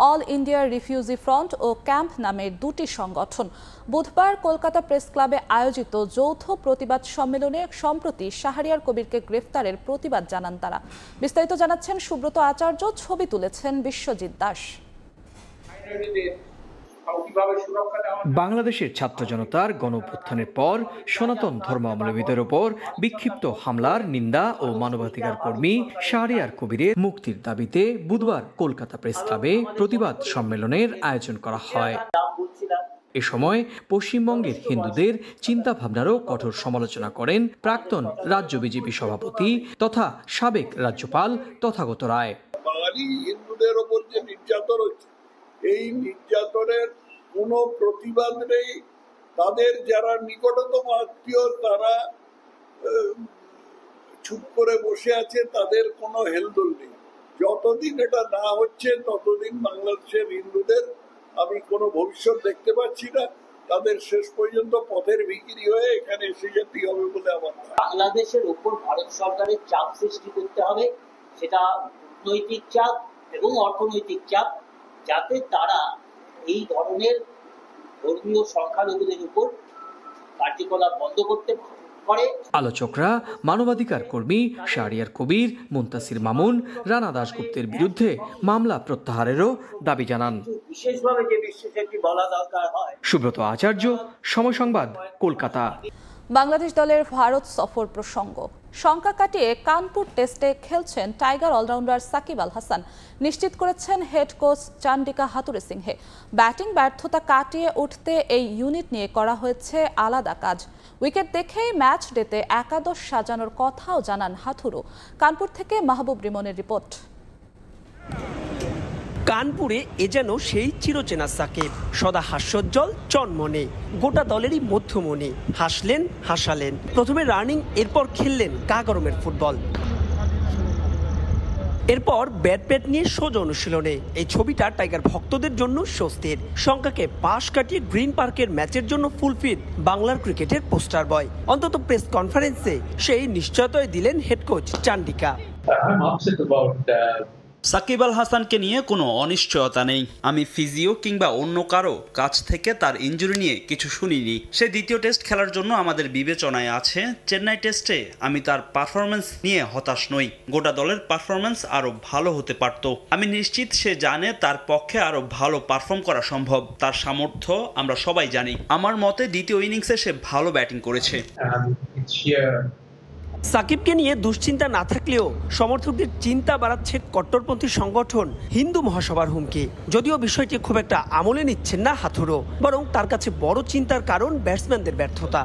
অল ইন্ডিয়া রিফিউজি ফ্রন্ট ও ক্যাম্প নামের দুটি সংগঠন। বুধবার কলকাতা প্রেস ক্লাবে আয়োজিত যৌথ প্রতিবাদ সম্মেলনে সম্প্রতি শাহরিয়ার কবিরকে গ্রেফতারের প্রতিবাদ জানান তারা। বিস্তারিত জানাচ্ছেন সুব্রত আচার্য, ছবি তুলেছেন বিশ্বজিৎ দাস। বাংলাদেশের ছাত্র জনতার গণঅভ্যুত্থানের পর সনাতন ধর্মাবলম্বীদের ওপর বিক্ষিপ্ত হামলার নিন্দা ও মানবাধিকার কর্মী শাহরিয়ার কবিরের মুক্তির দাবিতে বুধবার কলকাতা প্রেস ক্লাবে প্রতিবাদ সম্মেলনের আয়োজন করা হয়। এ সময় পশ্চিমবঙ্গের হিন্দুদের চিন্তা ভাবনারও কঠোর সমালোচনা করেন প্রাক্তন রাজ্য বিজেপি সভাপতি তথা সাবেক রাজ্যপাল তথাগত রায়। বাঙালি হিন্দুদের ওপর যে নির্যাতন হচ্ছে, এই নির্যাতনের কোনো প্রতিবাদ নেই। তাদের যারা নিকটতম আত্মীয় তারা চুপ করে বসে আছে, তাদের কোনো হেলদোল নেই। যতদিন এটা না হচ্ছে ততদিন বাংলাদেশের হিন্দুদের আমি কোনো ভবিষ্যৎ দেখতে পাচ্ছি না। তাদের শেষ পর্যন্ত পথের ভিখিরি হয়ে এখানে এসে যেতে হবে বলে আমার। বাংলাদেশের উপর ভারত সরকারের চাপ সৃষ্টি করতে হবে, সেটা কূটনৈতিক চাপ এবং অর্থনৈতিক চাপ, যাতে তারা এই ধরনের ধর্মীয় সংখ্যালঘুদের উপর কার্যকলাপ বন্ধ করতে পারে। আলোচকরা মানবাধিকার কর্মী শাহরিয়ার কবির, মুনতাসির মামুন, রানা দাশগুপ্তের বিরুদ্ধে মামলা প্রত্যাহারেরও দাবি জানান। বিশেষভাবে যে বিষয়টি বলা দরকার হয়। সুব্রত আচার্য, সময় সংবাদ, কলকাতা। বাংলাদেশ দলের ভারত সফর প্রসঙ্গ। শঙ্কা কাটিয়ে কানপুর টেস্টে খেলছেন টাইগার অলরাউন্ডার সাকিব আল হাসান, নিশ্চিত করেছেন head coach Chandika Hathurusingha. Batting ব্যর্থতা কাটিয়ে উঠতে এই ইউনিট নিয়ে করা হয়েছে আলাদা কাজ। উইকেট দেখেই ম্যাচ ডেতে একাদশ সাজানোর কথাও জানান হাথুরু। কানপুর থেকে মাহবুব রিমনের রিপোর্ট। কানপুরে এ যেন সেই চিরচেনা সাকিব, সদা হাস্যোজ্জ্বল চনমনে, গোটা দলেরই মধ্যমণি। হাসলেন, হাসালেন, প্রথমে রানিং, এরপর খেললেন গা গরমের ফুটবল। এরপর ব্যাট নিয়ে সোজা অনুশীলনে। এই ছবিটা টাইগার ভক্তদের জন্য স্বস্তির। শঙ্কাকে পাশ কাটিয়ে গ্রিন পার্কের ম্যাচের জন্য ফুলফিট বাংলার ক্রিকেটের পোস্টার বয়। অন্তত প্রেস কনফারেন্সে সেই নিশ্চয়তায় দিলেন হেড কোচ চান্ডিকা। সাকিব আল হাসানকে নিয়ে কোনো অনিশ্চয়তা নেই। আমি ফিজিও কিংবা অন্য কারো কাছ থেকে তার ইনজুরি নিয়ে কিছু শুনিনি। সে দ্বিতীয় টেস্ট খেলার জন্য আমাদের বিবেচনায় আছে। চেন্নাই টেস্টে আমি তার পারফরমেন্স নিয়ে হতাশ নই। গোটা দলের পারফরমেন্স আরো ভালো হতে পারত। আমি নিশ্চিত সে জানে তার পক্ষে আরো ভালো পারফর্ম করা সম্ভব। তার সামর্থ্য আমরা সবাই জানি। আমার মতে দ্বিতীয় ইনিংসে সে ভালো ব্যাটিং করেছে। সাকিবকে নিয়ে দুশ্চিন্তা না থাকলেও সমর্থকদের চিন্তা বাড়াচ্ছে কট্টরপন্থী সংগঠন হিন্দু মহাসভার হুমকি। যদিও বিষয়টি খুব একটা আমলে নিচ্ছেন না হাথুরু, বরং তার কাছে বড় চিন্তার কারণ ব্যাটসম্যানদের ব্যর্থতা।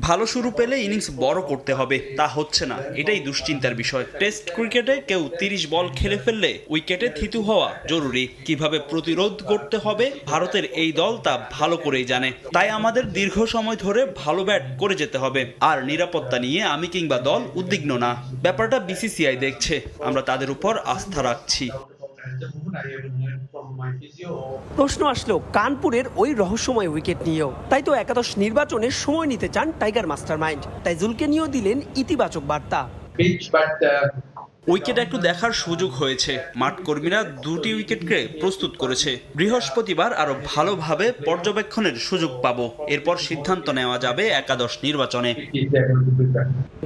ভালো শুরু পেলে ইনিংস বড় করতে হবে, তা হচ্ছে না, এটাই দুশ্চিন্তার বিষয়। টেস্ট ক্রিকেটে কেউ 30 বল খেলে ফেললে উইকেটে থিতু হওয়া জরুরি। কিভাবে প্রতিরোধ করতে হবে ভারতের এই দল তা ভালো করেই জানে। তাই আমাদের দীর্ঘ সময় ধরে ভালো ব্যাট করে যেতে হবে। আর নিরাপত্তা নিয়ে আমি কিংবা দল উদ্বিগ্ন না। ব্যাপারটা বিসিসিআই দেখছে, আমরা তাদের উপর আস্থা রাখছি। প্রশ্ন আসলো কানপুরের ওই রহস্যময় উইকেট নিয়েও। তাই তো একাদশ নির্বাচনের সময় নিতে চান টাইগার মাস্টারমাইন্ড। তাইজুলকে নিয়েও দিলেন ইতিবাচক বার্তা। উইকেট একটু দেখার সুযোগ হয়েছে। মাঠ কর্মীরা 2টি উইকেটকে প্রস্তুত করেছে। বৃহস্পতিবার আরো ভালোভাবে পর্যবেক্ষণের সুযোগ পাবো। এরপর সিদ্ধান্ত নেওয়া যাবে একাদশ নির্বাচনে।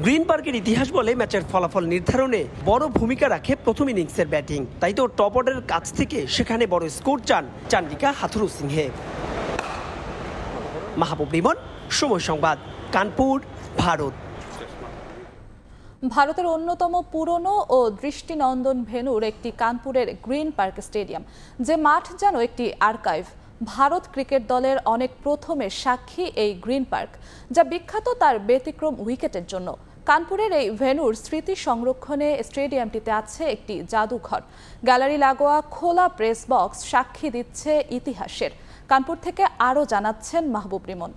গ্রিন পার্কের ইতিহাস বলে ম্যাচের ফলাফল নির্ধারণে বড় ভূমিকা রাখে প্রথম ইনিংসের ব্যাটিং। তাই তো টপ অর্ডারের কাছ থেকে সেখানে বড় স্কোর চান চান্ডিকা হাথুরুসিংহে। মাহবুব রিমন, সময় সংবাদ, কানপুর, ভারত। ভারতের অন্যতম পুরনো ও দৃষ্টিনন্দন ভেন্যুর একটি কানপুরের গ্রিন পার্ক স্টেডিয়াম, যে মাঠ যেন একটি আর্কাইভ। ভারত ক্রিকেট দলের অনেক প্রথমের সাক্ষী এই গ্রিন পার্ক, যা বিখ্যাত তার ব্যতিক্রম উইকেটের জন্য। কানপুরের এই ভেন্যুর স্মৃতি সংরক্ষণে স্টেডিয়ামটিতে আছে একটি জাদুঘর। গ্যালারি লাগোয়া খোলা প্রেস বক্স সাক্ষী দিচ্ছে ইতিহাসের। কানপুর থেকে আরও জানাচ্ছেন মাহবুব রিমন।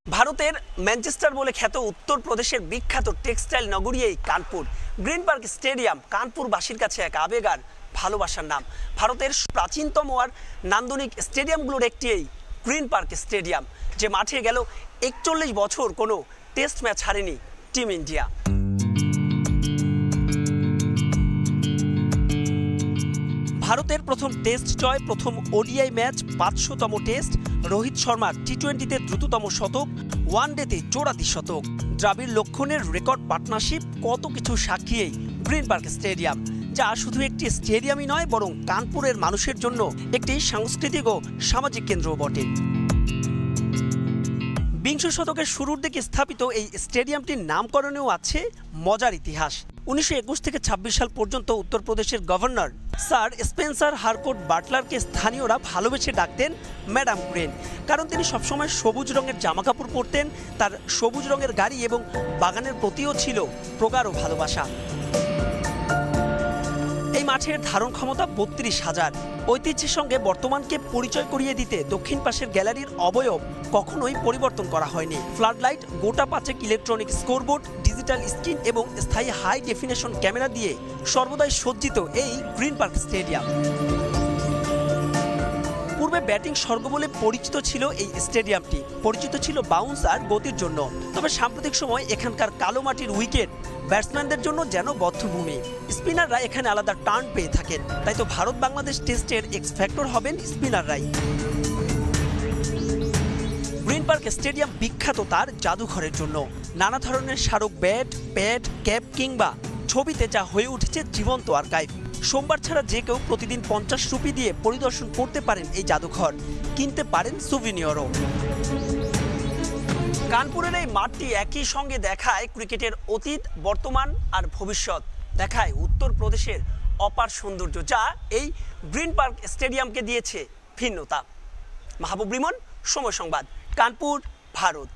ভারতের ম্যানচেস্টার বলে খ্যাত উত্তরপ্রদেশের বিখ্যাত টেক্সটাইল নগরী এই কানপুর। গ্রিন পার্ক স্টেডিয়াম কানপুরবাসীর কাছে এক আবেগ আর ভালোবাসার নাম। ভারতের প্রাচীনতম আর নান্দনিক স্টেডিয়ামগুলোর একটি এই গ্রিন পার্ক স্টেডিয়াম, যে মাঠে গেল 41 বছর কোনো টেস্ট ম্যাচ হারেনি টিম ইন্ডিয়া। ভারতের প্রথম টেস্ট জয়, প্রথম ওডিআই ম্যাচ, 500তম টেস্ট, রোহিত শর্মার টি-20তে দ্রুততম শতক, ওয়ানডেতে 84 শতক, দ্রাবিড় লক্ষণের রেকর্ড পার্টনারশিপ, কত কিছু সাক্ষী এই গ্রিন পার্ক স্টেডিয়াম, যা শুধু একটি স্টেডিয়ামই নয় বরং কানপুরের মানুষের জন্য একটি সাংস্কৃতিক ও সামাজিক কেন্দ্রও বটে। বিংশ শতকের শুরুর দিকে স্থাপিত এই স্টেডিয়ামটির নামকরণেও আছে মজার ইতিহাস। 1921 থেকে 26 সাল পর্যন্ত উত্তরপ্রদেশের গভর্নর স্যার স্পেন্সার হারকোর্ট বাটলারকে স্থানীয়রা ভালোবেসে ডাকতেন ম্যাডাম গ্রিন, কারণ তিনি সবসময় সবুজ রঙের জামাকাপড় পরতেন। তার সবুজ রঙের গাড়ি এবং বাগানের প্রতিও ছিল প্রগাঢ় ভালোবাসা। এই মাঠের ধারণ ক্ষমতা 32,000। ঐতিহ্যের সঙ্গে বর্তমানকে পরিচয় করিয়ে দিতে দক্ষিণ পাশের গ্যালারির অবয়ব কখনোই পরিবর্তন করা হয়নি। ফ্লাডলাইট, গোটা 5 ইলেকট্রনিক স্কোরবোর্ড, ডিজিটাল স্ক্রিন এবং স্থায়ী হাই ডেফিনেশন ক্যামেরা দিয়ে সর্বদাই সজ্জিত এই গ্রিন পার্ক স্টেডিয়াম। পূর্বে ব্যাটিং স্বর্গ বলে পরিচিত ছিল এই স্টেডিয়ামটি, পরিচিত ছিল বাউন্স আর গতির জন্য। তবে সাম্প্রতিক সময় এখানকার কালো মাটির উইকেট ব্যাটসম্যানদের জন্য যেন বদ্ধভূমি। স্পিনাররা এখানে আলাদা টার্ন পেয়ে থাকেন, তাই তো ভারত বাংলাদেশ টেস্টের এক্স ফ্যাক্টর হবেন স্পিনাররাই। গ্রিন পার্ক স্টেডিয়াম বিখ্যাত তার জাদুঘরের জন্য। নানা ধরনের স্মারক, ব্যাট, প্যাড, ক্যাপ কিংবা ছবিতে যা হয়ে উঠেছে জীবন্ত আর্কাইভ। সোমবার ছাড়া যে কেউ প্রতিদিন 50 রুপি দিয়ে পরিদর্শন করতে পারেন এই জাদুঘর, কিনতে পারেন সুভিনিয়রও। কানপুরের এই মাঠটি একই সঙ্গে দেখায় ক্রিকেটের অতীত, বর্তমান আর ভবিষ্যৎ, দেখায় উত্তরপ্রদেশের অপার সৌন্দর্য, যা এই গ্রিন পার্ক স্টেডিয়ামকে দিয়েছে ভিন্নতা। মাহবুব রিমন, সময় সংবাদ, কানপুর, ভারত।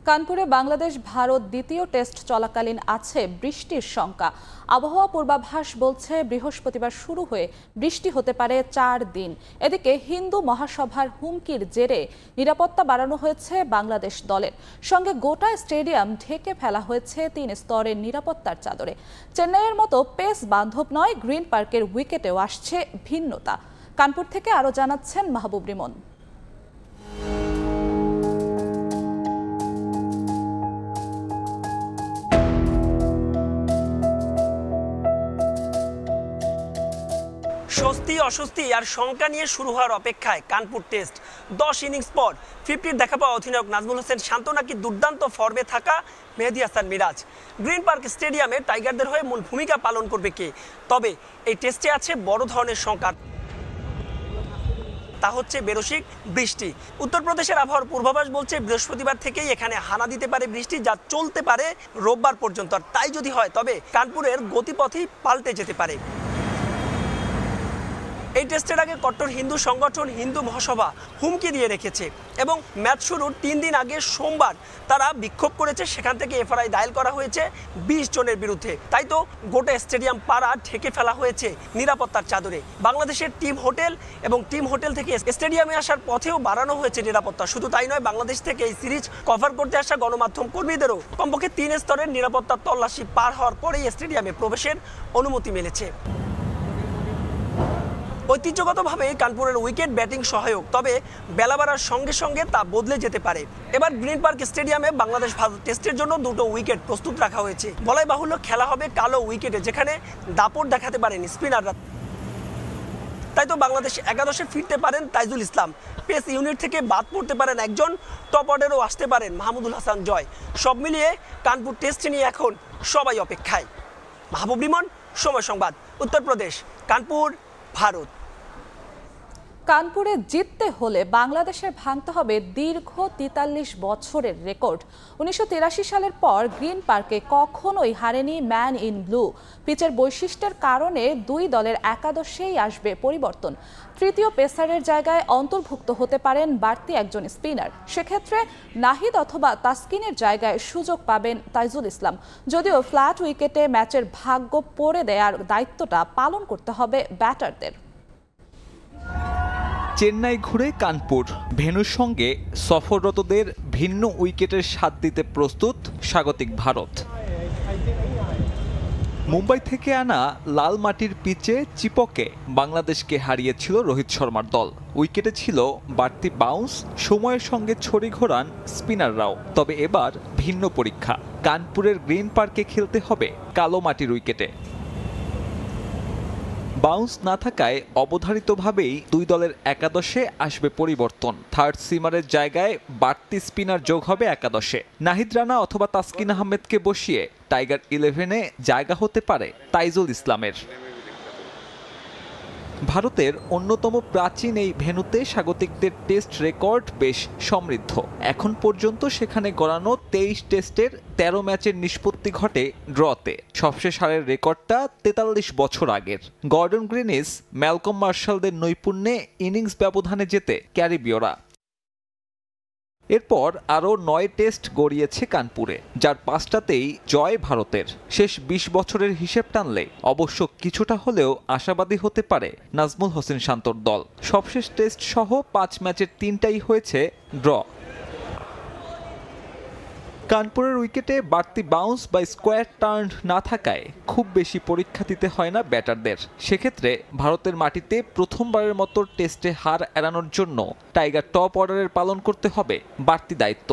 কানপুরে বাংলাদেশ ভারত দ্বিতীয় টেস্ট চলাকালীন আছে বৃষ্টির শঙ্কা। আবহাওয়া পূর্বাভাস বলছে বৃহস্পতিবার শুরু হয়ে বৃষ্টি হতে পারে 4 দিন। এদিকে হিন্দু মহাসভার হুমকির জেরে নিরাপত্তা বাড়ানো হয়েছে বাংলাদেশ দলের। সঙ্গে গোটা স্টেডিয়াম ঢেকে ফেলা হয়েছে 3 স্তরের নিরাপত্তার চাদরে। চেন্নাইয়ের মতো পেস বান্ধব নয় গ্রিন পার্কের উইকেটেও আসছে ভিন্নতা। কানপুর থেকে আরও জানাচ্ছেন মাহবুব রিমন। স্বস্তি, অস্বস্তি আর শঙ্কা নিয়ে শুরু হওয়ার অপেক্ষায় কানপুর টেস্ট। 10 ইনিংস পর 50-র দেখা পাওয়া অধিনায়ক নাজমুল হোসেন শান্ত নাকি দুর্দান্ত ফর্মে থাকা মেহেদী হাসান মিরাজ। গ্রিন পার্ক স্টেডিয়ামে টাইগারদের হয়ে মূল ভূমিকা পালন করবে কে? তবে এই টেস্টে আছে বড় ধরনের শঙ্কা, তা হচ্ছে বেরসিক বৃষ্টি। উত্তরপ্রদেশের আবহাওয়ার পূর্বাভাস বলছে বৃহস্পতিবার থেকেই এখানে হানা দিতে পারে বৃষ্টি, যা চলতে পারে রোববার পর্যন্ত। আর তাই যদি হয় তবে কানপুরের গতিপথই পাল্টে যেতে পারে। এই টেস্টের আগে কট্টর হিন্দু সংগঠন হিন্দু মহাসভা হুমকি দিয়ে রেখেছে এবং ম্যাচ শুরুর 3 দিন আগে সোমবার তারা বিক্ষোভ করেছে। সেখান থেকে এফআইআর দায়ের করা হয়েছে 20 জনের বিরুদ্ধে। তাই তো গোটা স্টেডিয়াম পাড়া ঢেকে ফেলা হয়েছে নিরাপত্তার চাদরে। বাংলাদেশের টিম হোটেল এবং টিম হোটেল থেকে স্টেডিয়ামে আসার পথেও বাড়ানো হয়েছে নিরাপত্তা। শুধু তাই নয়, বাংলাদেশ থেকে এই সিরিজ কভার করতে আসা গণমাধ্যম কর্মীদেরও কমপক্ষে 3 স্তরের নিরাপত্তার তল্লাশি পার হওয়ার পরেই স্টেডিয়ামে প্রবেশের অনুমতি মিলেছে। ঐতিহ্যগতভাবে কানপুরের উইকেট ব্যাটিং সহায়ক, তবে বেলা বাড়ার সঙ্গে সঙ্গে তা বদলে যেতে পারে। এবার গ্রিন পার্ক স্টেডিয়ামে বাংলাদেশ ভারত টেস্টের জন্য 2টো উইকেট প্রস্তুত রাখা হয়েছে। বলাই বাহুল্য খেলা হবে কালো উইকেটে, যেখানে দাপট দেখাতে পারেন স্পিনাররা। তাই তো বাংলাদেশ একাদশে ফিরতে পারেন তাইজুল ইসলাম, পেস ইউনিট থেকে বাদ পড়তে পারেন একজন, টপ অর্ডারেও আসতে পারেন মাহমুদুল হাসান জয়। সব মিলিয়ে কানপুর টেস্ট নিয়ে এখন সবাই অপেক্ষায়। মাহবুব রিমন, সময় সংবাদ, উত্তরপ্রদেশ, কানপুর, ভারত। কানপুরে জিততে হলে বাংলাদেশের ভাঙতে হবে দীর্ঘ ৪৩ বছরের রেকর্ড। ১৯৮৩ সালের পর গ্রিন পার্কে কখনোই হারেনি ম্যান ইন ব্লু। পিচের বৈশিষ্ট্যের কারণে দুই দলের একাদশেই আসবে পরিবর্তন। তৃতীয় পেসারের জায়গায় অন্তর্ভুক্ত হতে পারেন বাড়তি একজন স্পিনার। সেক্ষেত্রে নাহিদ অথবা তাসকিনের জায়গায় সুযোগ পাবেন তাইজুল ইসলাম। যদিও ফ্ল্যাট উইকেটে ম্যাচের ভাগ্য পড়ে দেওয়ার দায়িত্বটা পালন করতে হবে ব্যাটারদের। চেন্নাই ঘুরে কানপুর, ভেন্যুর সঙ্গে সফররতদের ভিন্ন উইকেটের স্বাদ দিতে প্রস্তুত স্বাগতিক ভারত। মুম্বাই থেকে আনা লাল মাটির পিচে চিপকে বাংলাদেশকে হারিয়েছিল রোহিত শর্মার দল। উইকেটে ছিল বাড়তি বাউন্স, সময়ের সঙ্গে ছড়ি ঘোরান স্পিনাররাও। তবে এবার ভিন্ন পরীক্ষা। কানপুরের গ্রিন পার্কে খেলতে হবে কালো মাটির উইকেটে। বাউন্স না থাকায় অবধারিতভাবেই দুই দলের একাদশে আসবে পরিবর্তন। থার্ড সিমারের জায়গায় বাড়তি স্পিনার যোগ হবে একাদশে। নাহিদ রানা অথবা তাসকিন আহমেদকে বসিয়ে টাইগার 11-এ জায়গা হতে পারে তাইজুল ইসলামের। ভারতের অন্যতম প্রাচীন এই ভেন্যুতে স্বাগতিকদের টেস্ট রেকর্ড বেশ সমৃদ্ধ। এখন পর্যন্ত সেখানে গড়ানো 23 টেস্টের 13 ম্যাচের নিষ্পত্তি ঘটে ড্রতে। সবশেষ হারের রেকর্ডটা 43 বছর আগের। গর্ডন গ্রিনিস, ম্যালকম মার্শালদের নৈপুণ্যে ইনিংস ব্যবধানে জেতে ক্যারিবীয়রা। এরপর আরও 9 টেস্ট গড়িয়েছে কানপুরে, যার 5টাতেই জয় ভারতের। শেষ 20 বছরের হিসেব টানলে অবশ্য কিছুটা হলেও আশাবাদী হতে পারে নাজমুল হোসেন শান্তর দল। সবশেষ টেস্ট সহ 5 ম্যাচের 3টাই হয়েছে ড্র। কানপুরের উইকেটে বাড়তি বাউন্স বা স্কোয়ার টার্ন না থাকায় খুব বেশি পরীক্ষা দিতে হয় না ব্যাটারদের। সেক্ষেত্রে ভারতের মাটিতে প্রথমবারের মতো টেস্টে হার এড়ানোর জন্য টাইগার টপ অর্ডারের পালন করতে হবে বাড়তি দায়িত্ব।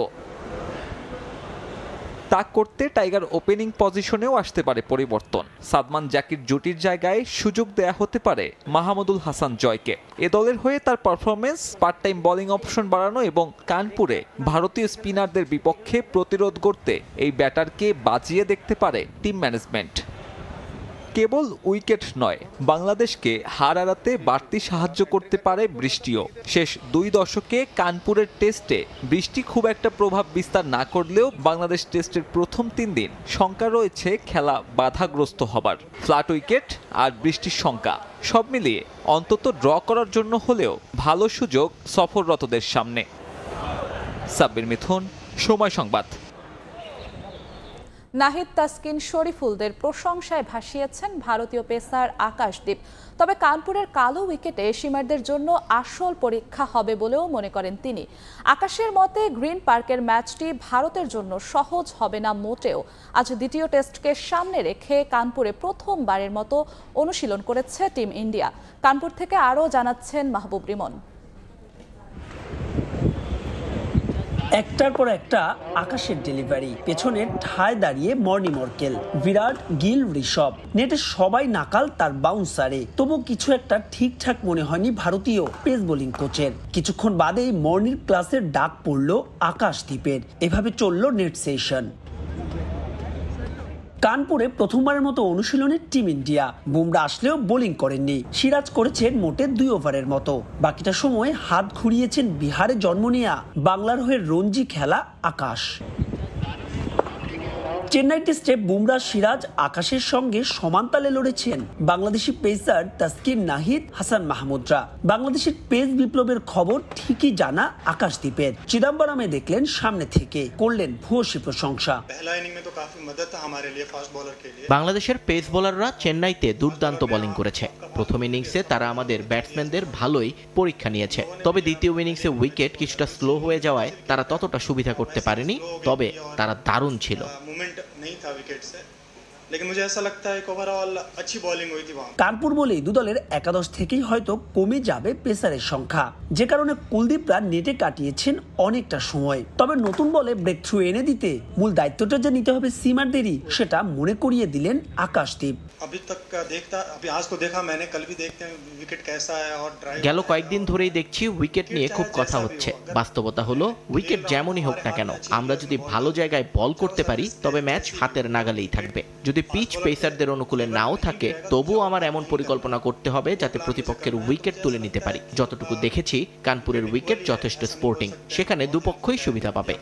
তা করতে টাইগার ওপেনিং পজিশনেও আসতে পারে পরিবর্তন। সাদমান জাকির জুটির জায়গায় সুযোগ দেয়া হতে পারে মাহমুদুল হাসান জয়কে। এ দলের হয়ে তার performance, part time bowling option বাড়ানো এবং কানপুরে ভারতীয় স্পিনারদের বিপক্ষে প্রতিরোধ করতে এই ব্যাটারকে বাজিয়ে দেখতে পারে টিম ম্যানেজমেন্ট। কেবল উইকেট নয়, বাংলাদেশকে হার এড়াতে বাড়তি সাহায্য করতে পারে বৃষ্টিও। শেষ 2 দশকে কানপুরের টেস্টে বৃষ্টি খুব একটা প্রভাব বিস্তার না করলেও বাংলাদেশ টেস্টের প্রথম 3 দিন শঙ্কা রয়েছে খেলা বাধাগ্রস্ত হবার। ফ্ল্যাট উইকেট আর বৃষ্টির শঙ্কা সব মিলিয়ে অন্তত ড্র করার জন্য হলেও ভালো সুযোগ সফররতদের সামনে। সাব্বির মিথুন, সময় সংবাদ। নাহিদ, তাসকিন, শরীফুলদের প্রশংসায় ভাসিয়েছেন ভারতীয় পেসার আকাশদীপ। তবে কানপুরের কালো উইকেটে সীমারদের জন্য আসল পরীক্ষা হবে বলেও মনে করেন তিনি। আকাশের মতে গ্রিন পার্কের ম্যাচটি ভারতের জন্য সহজ হবে না মোটেও। আজ দ্বিতীয় টেস্টকে সামনে রেখে কানপুরে প্রথমবারের মতো অনুশীলন করেছে টিম ইন্ডিয়া। কানপুর থেকে আরও জানাচ্ছেন মাহবুব রিমন। একটার পর একটা আকাশের ডেলিভারি, পেছনে ঠায় দাঁড়িয়ে মর্নি মর্কেল, বিরাট, গিল, ঋষভ। নেটে সবাই নাকাল তার বাউন্সারে। তবু কিছু একটা ঠিকঠাক মনে হয়নি ভারতীয় পেস বোলিং কোচের। কিছুক্ষণ বাদেই মর্নির ক্লাসের ডাক পড়ল আকাশদীপের। এভাবে চলল নেট সেশন। কানপুরে প্রথমবারের মতো অনুশীলনে টিম ইন্ডিয়া। বুমরা আসলেও বোলিং করেননি। সিরাজ করেছেন মোটে 2 ওভারের মতো। বাকিটা সময় হাত ঘুরিয়েছেন বিহারে জন্ম নেয়া বাংলার হয়ে রঞ্জি খেলা আকাশ। চেন্নাই টেস্টে বুমরা, সিরাজ, আকাশের সঙ্গে সমান তালে লড়েছেন বাংলাদেশি পেসার তাসকিন, নাহিদ, হাসান মাহমুদরা। বাংলাদেশের পেস বিপ্লবের খবর ঠিকই জানা আকাশদীপের। চিদাম্বরমে দেখলেন সামনে থেকে, করলেন ভূয়সী প্রশংসা। বাংলাদেশের পেস বোলাররা চেন্নাইতে দুর্দান্ত বোলিং করেছে। প্রথম ইনিংসে তারা আমাদের ব্যাটসম্যানদের ভালোই পরীক্ষা নিয়েছে। তবে দ্বিতীয় ইনিংসে উইকেট কিছুটা স্লো হয়ে যাওয়ায় তারা ততটা সুবিধা করতে পারেনি। তবে তারা দারুণ ছিল। কানপুর বলেই দু দলের একাদশ থেকেই হয়তো কমে যাবে পেসারের সংখ্যা, যে কারণে কুলদীপরা নেটে কাটিয়েছেন অনেকটা সময়। তবে নতুন বলে ব্রেক থ্রু এনে দিতে মূল দায়িত্বটা যে নিতে হবে সিমারদেরই, সেটা মনে করিয়ে দিলেন আকাশদীপ। গেল কয়েকদিন ধরেই দেখছি উইকেট নিয়ে খুব কথা হচ্ছে। বাস্তবতা হলো উইকেট যেমনই হোক না কেন, আমরা যদি ভালো জায়গায় বল করতে পারি তবে ম্যাচ হাতের নাগালেই থাকবে। যদি যদি পিচ পেসারদের অনুকূলে নাও থাকে তবুও আমার এমন পরিকল্পনা করতে হবে যাতে প্রতিপক্ষের উইকেট তুলে নিতে পারি। যতটুকু দেখেছি কানপুরের উইকেট যথেষ্ট স্পোর্টিং, সেখানে দুপক্ষই সুবিধা পাবে।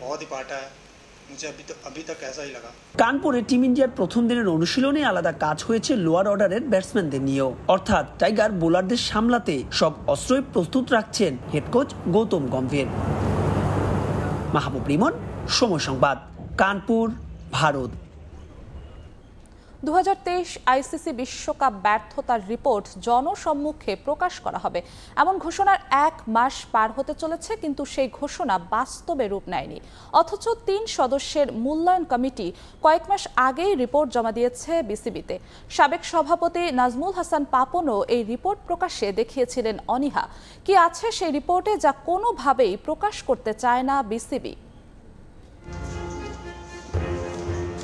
কানপুরে টিম ইন্ডিয়ার প্রথম দিনের অনুশীলনে আলাদা কাজ হয়েছে লোয়ার অর্ডারের ব্যাটসম্যানদের নিয়েও, অর্থাৎ টাইগার বোলারদের সামলাতে সব অস্ত্রই প্রস্তুত রাখছেন হেড কোচ গৌতম গম্ভীর। মাহবুব রিমন, সময় সংবাদ, কানপুর, ভারত। 2023 আইসিসি বিশ্বকাপ ব্যর্থতার রিপোর্ট জনসম্মুখে প্রকাশ করা হবে এমন ঘোষণার 1 মাস পার হতে চলেছে, কিন্তু সেই ঘোষণা বাস্তবে রূপ নেয়নি। অথচ 3 সদস্যের মূল্যায়ন কমিটি কয়েক মাস আগেই রিপোর্ট জমা দিয়েছে বিসিবিতে। সাবেক সভাপতি নাজমুল হাসান পাপনও এই রিপোর্ট প্রকাশে দেখিয়েছিলেন অনীহা। কি আছে সেই রিপোর্টে যা কোনোভাবেই প্রকাশ করতে চায় না বিসিবি?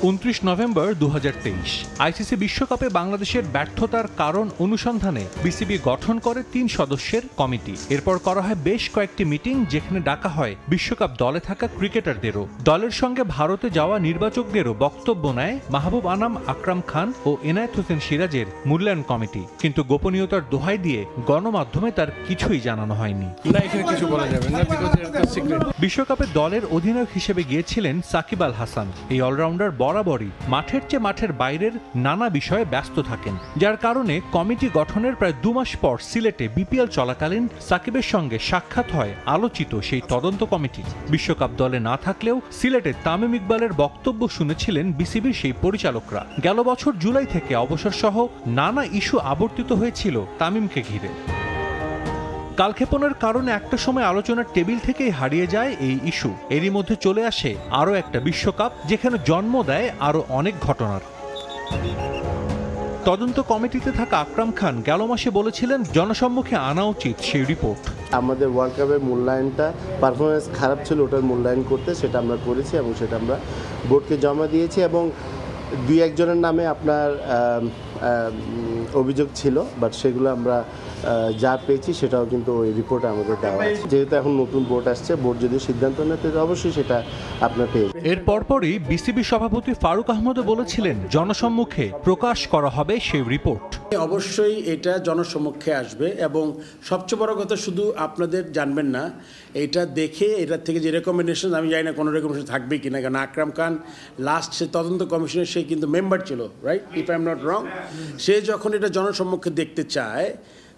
29 নভেম্বর 2023 আইসিসি বিশ্বকাপে বাংলাদেশের ব্যর্থতার কারণ অনুসন্ধানে বিসিবি গঠন করে 3 সদস্যের কমিটি। এরপর করা হয় বেশ কয়েকটি মিটিং, যেখানে ডাকা হয় বিশ্বকাপ দলে থাকা ক্রিকেটারদেরও। দলের সঙ্গে ভারতে যাওয়া নির্বাচকদেরও বক্তব্য নেয় মাহবুব আনাম, আকরাম খান ও এনায়েত হোসেন সিরাজের মূল্যায়ন কমিটি। কিন্তু গোপনীয়তার দোহাই দিয়ে গণমাধ্যমে তার কিছুই জানানো হয়নি। বিশ্বকাপে দলের অধিনায়ক হিসেবে গিয়েছিলেন সাকিব আল হাসান। এই অলরাউন্ডার বরাবরই মাঠের চেয়ে মাঠের বাইরের নানা বিষয়ে ব্যস্ত থাকেন, যার কারণে কমিটি গঠনের প্রায় 2 মাস পর সিলেটে বিপিএল চলাকালীন সাকিবের সঙ্গে সাক্ষাৎ হয় আলোচিত সেই তদন্ত কমিটির। বিশ্বকাপ দলে না থাকলেও সিলেটে তামিম ইকবালের বক্তব্য শুনেছিলেন বিসিবির সেই পরিচালকরা। গেল বছর জুলাই থেকে অবসর সহ নানা ইস্যু আবর্তিত হয়েছিল তামিমকে ঘিরে। কালক্ষেপণের কারণে একটা সময় আলোচনার টেবিল থেকেই হারিয়ে যায় এই ইস্যু। এরই মধ্যে চলে আসে আরও একটা বিশ্বকাপ, যেখানে জন্ম দেয় আরও অনেক ঘটনার। তদন্ত কমিটিতে থাকা আকরাম খান গেল মাসে বলেছিলেন জনসম্মুখে আনা উচিত সেই রিপোর্ট। আমাদের ওয়ার্ল্ড কাপের মূল্যায়নটা পারফরমেন্স খারাপ ছিল, ওটার মূল্যায়ন করতে সেটা আমরা করেছি এবং সেটা আমরা বোর্ডকে জমা দিয়েছি। এবং 2-1 জনের নামে আপনার অভিযোগ ছিল, বাট সেগুলো আমরা যা পেয়েছি সেটাও কিন্তু ওই রিপোর্টে আমাদের দেওয়া আছে। যেহেতু এখন নতুন বোর্ড আসছে, বোর্ড যদি সিদ্ধান্ত নেয় তাহলে অবশ্যই সেটা আপনার পেয়ে। এর পরপরই বিসিবি সভাপতি ফারুক আহমদও বলেছিলেন জনসম্মুখে প্রকাশ করা হবে সেই রিপোর্ট। অবশ্যই এটা জনসম্মুখে আসবে এবং সবচেয়ে বড় কথা শুধু আপনাদের জানবেন না, এটা দেখে এটার থেকে যে রেকমেন্ডেশন, আমি জানি না কোনো রেকমেন্ডেশন থাকবে কিনা, কারণ আকরাম খান লাস্ট সে তদন্ত কমিশনের সে কিন্তু মেম্বার ছিল, right, if I am not wrong. সে যখন এটা জনসম্মুখে দেখতে চায়,